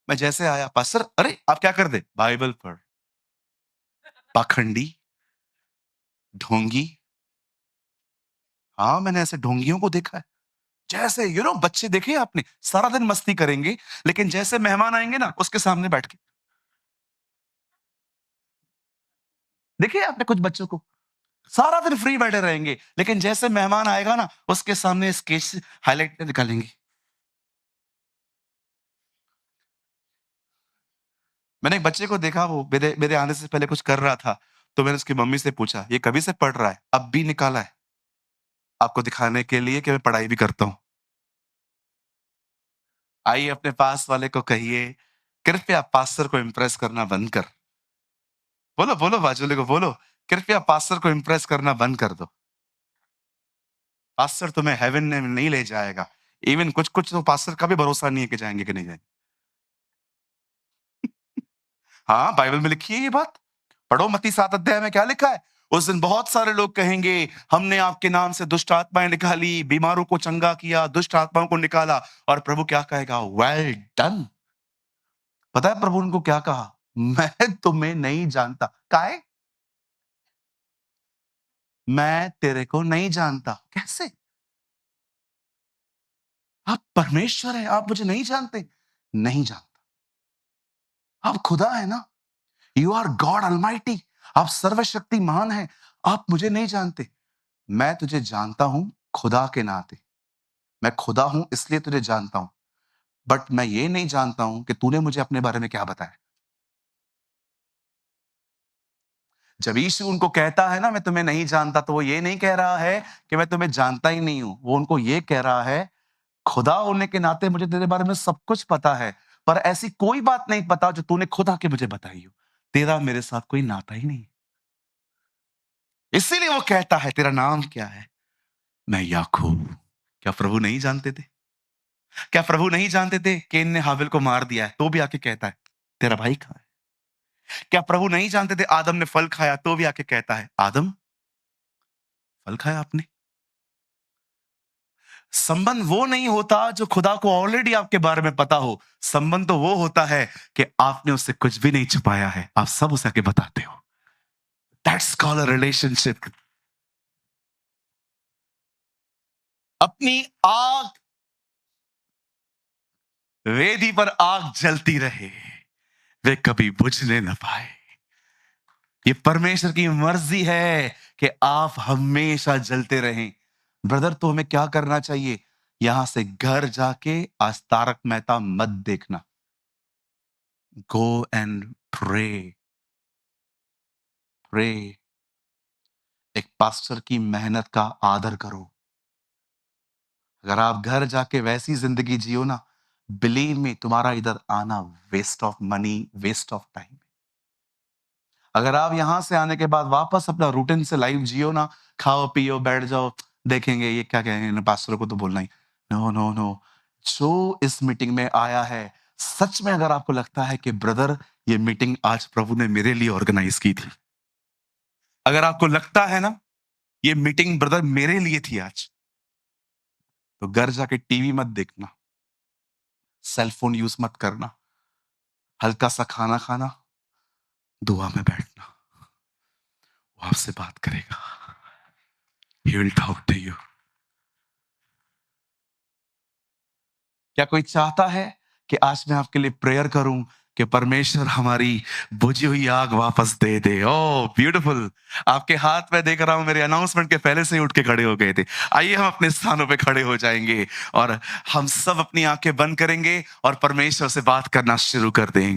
मैं जैसे आया, पास्टर अरे! आप क्या कर रहे? बाइबल पढ़। पाखंडी, ढोंगी। हाँ, मैंने ऐसे ढोंगियों को देखा है। जैसे बच्चे देखे हैं आपने, सारा दिन मस्ती करेंगे, लेकिन जैसे मेहमान आएँगे ना, उसके सामने बैठ के देखिए आपने कुछ बच्चों को, सारा दिन फ्री बैठे रहेंगे, लेकिन जैसे मेहमान आएगा ना, उसके सामने स्केच से हाइलाइट निकालेंगे। मैंने एक बच्चे को देखा वो मेरे मेरे आने से पहले कुछ कर रहा था, तो मैंने उसकी मम्मी से पूछा, "ये कभी से पढ़ रहा है?" "अब भी निकाला है, आपको दिखाने के लिए कि मैं पढ़ाई भी करता हूँ।" आइए अपने पास वाले को कहिए, कृपया पास्टर को इम्प्रेस करना बंद कर। बोलो, बोलो बाजू वाले को बोलो, कृपया पास्टर को इम्प्रेस करना बंद कर दो। पास्टर तुम्हें हेवन में नहीं ले जाएगा। इवन कुछ-कुछ तो पास्टर का भी भरोसा नहीं है कि जाएँगे कि नहीं जाएँगे। हाँ, बाइबल में लिखी है ये बात। पढ़ो मत्ती 7 अध्याय में क्या लिखा है? उस दिन बहुत सारे लोग कहेंगे, हमने आपके नाम से दुष्ट आत्माएँ निकाली, बीमारों को चंगा किया, दुष्ट आत्माओं को निकाला और प्रभु क्या कहेगा? Well done. पता है प्रभु उनको क्या कहा? मैं तुम्हें नहीं जानता। काहे? मैं तेरे को नहीं जानता। कैसे? आप परमेश्वर हैं, आप मुझे नहीं जानते? नहीं जानता। आप खुदा हैं ना? You are God almighty. आप सर्वशक्तिमान हैं। आप मुझे नहीं जानते। मैं तुझे जानता हूं खुदा के नाते। मैं खुदा हूं इसलिए तुझे जानता हूं। बट मैं ये नहीं जानता हूं कि तूने मुझे अपने बारे में क्या बताया। जब यीशु उनको कहता है ना मैं तुम्हें नहीं जानता, तो वो ये नहीं कह रहा है कि मैं तुम्हें जानता ही नहीं हूं। वो उनको ये कह रहा है खुदा होने के नाते मुझे तेरे बारे में सब कुछ पता है, पर ऐसी कोई बात नहीं पता जो तूने खुद आके मुझे बताई हो। तेरा मेरे साथ कोई नाता ही नहीं। इसीलिए वो कहता है तेरा नाम क्या है? मैं याकूब। क्या प्रभु नहीं जानते थे? क्या प्रभु नहीं जानते थे केन ने हाबिल को मार दिया है, तो भी आके कहता है तेरा भाई कहाँ है? क्या प्रभु नहीं जानते थे आदम ने फल खाया, तो भी आके कहता है आदम फल खाया आपने? संबंध वो नहीं होता जो खुदा को ऑलरेडी आपके बारे में पता हो। संबंध तो वो होता है कि आपने उससे कुछ भी नहीं छुपाया है, आप सब उसे आके बताते हो। That's called a relationship. अपनी आग वेदी पर आग जलती रहे, वे कभी बुझने न पाए। ये परमेश्वर की मर्जी है कि आप हमेशा जलते रहें। ब्रदर, तो हमें क्या करना चाहिए? यहां से घर जाके आज तारक मेहता मत देखना। Go and pray. प्रे। एक पास्टर की मेहनत का आदर करो। अगर आप घर जाके वैसी जिंदगी जियो ना, बिलीव मी तुम्हारा इधर आना waste of money, waste of time. अगर आप यहां से आने के बाद वापस अपना रूटीन से लाइफ जियो ना, खाओ पियो बैठ जाओ, देखेंगे ये क्या कहेंगे पास्टर को तो बोलना ही। No no no. जो इस मीटिंग में आया है, सच में अगर आपको लगता है कि ब्रदर ये मीटिंग आज प्रभु ने मेरे लिए ऑर्गेनाइज की थी, अगर आपको लगता है ना ये मीटिंग ब्रदर मेरे लिए थी आज, तो घर जाके टीवी मत देखना, सेलफोन यूज मत करना, हल्का सा खाना खाना, दुआ में बैठना। वो आपसे बात करेगा। He will talk to you। क्या कोई चाहता है कि आज मैं आपके लिए प्रेयर करूं कि परमेश्वर हमारी बुझी हुई आग वापस दे दे? Oh beautiful. आपके हाथ में देख रहा हूं, मेरे अनाउंसमेंट के पहले से ही उठ के खड़े हो गए थे। आइए हम अपने स्थानों पे खड़े हो जाएंगे और हम सब अपनी आंखें बंद करेंगे और परमेश्वर से बात करना शुरू कर देंगे।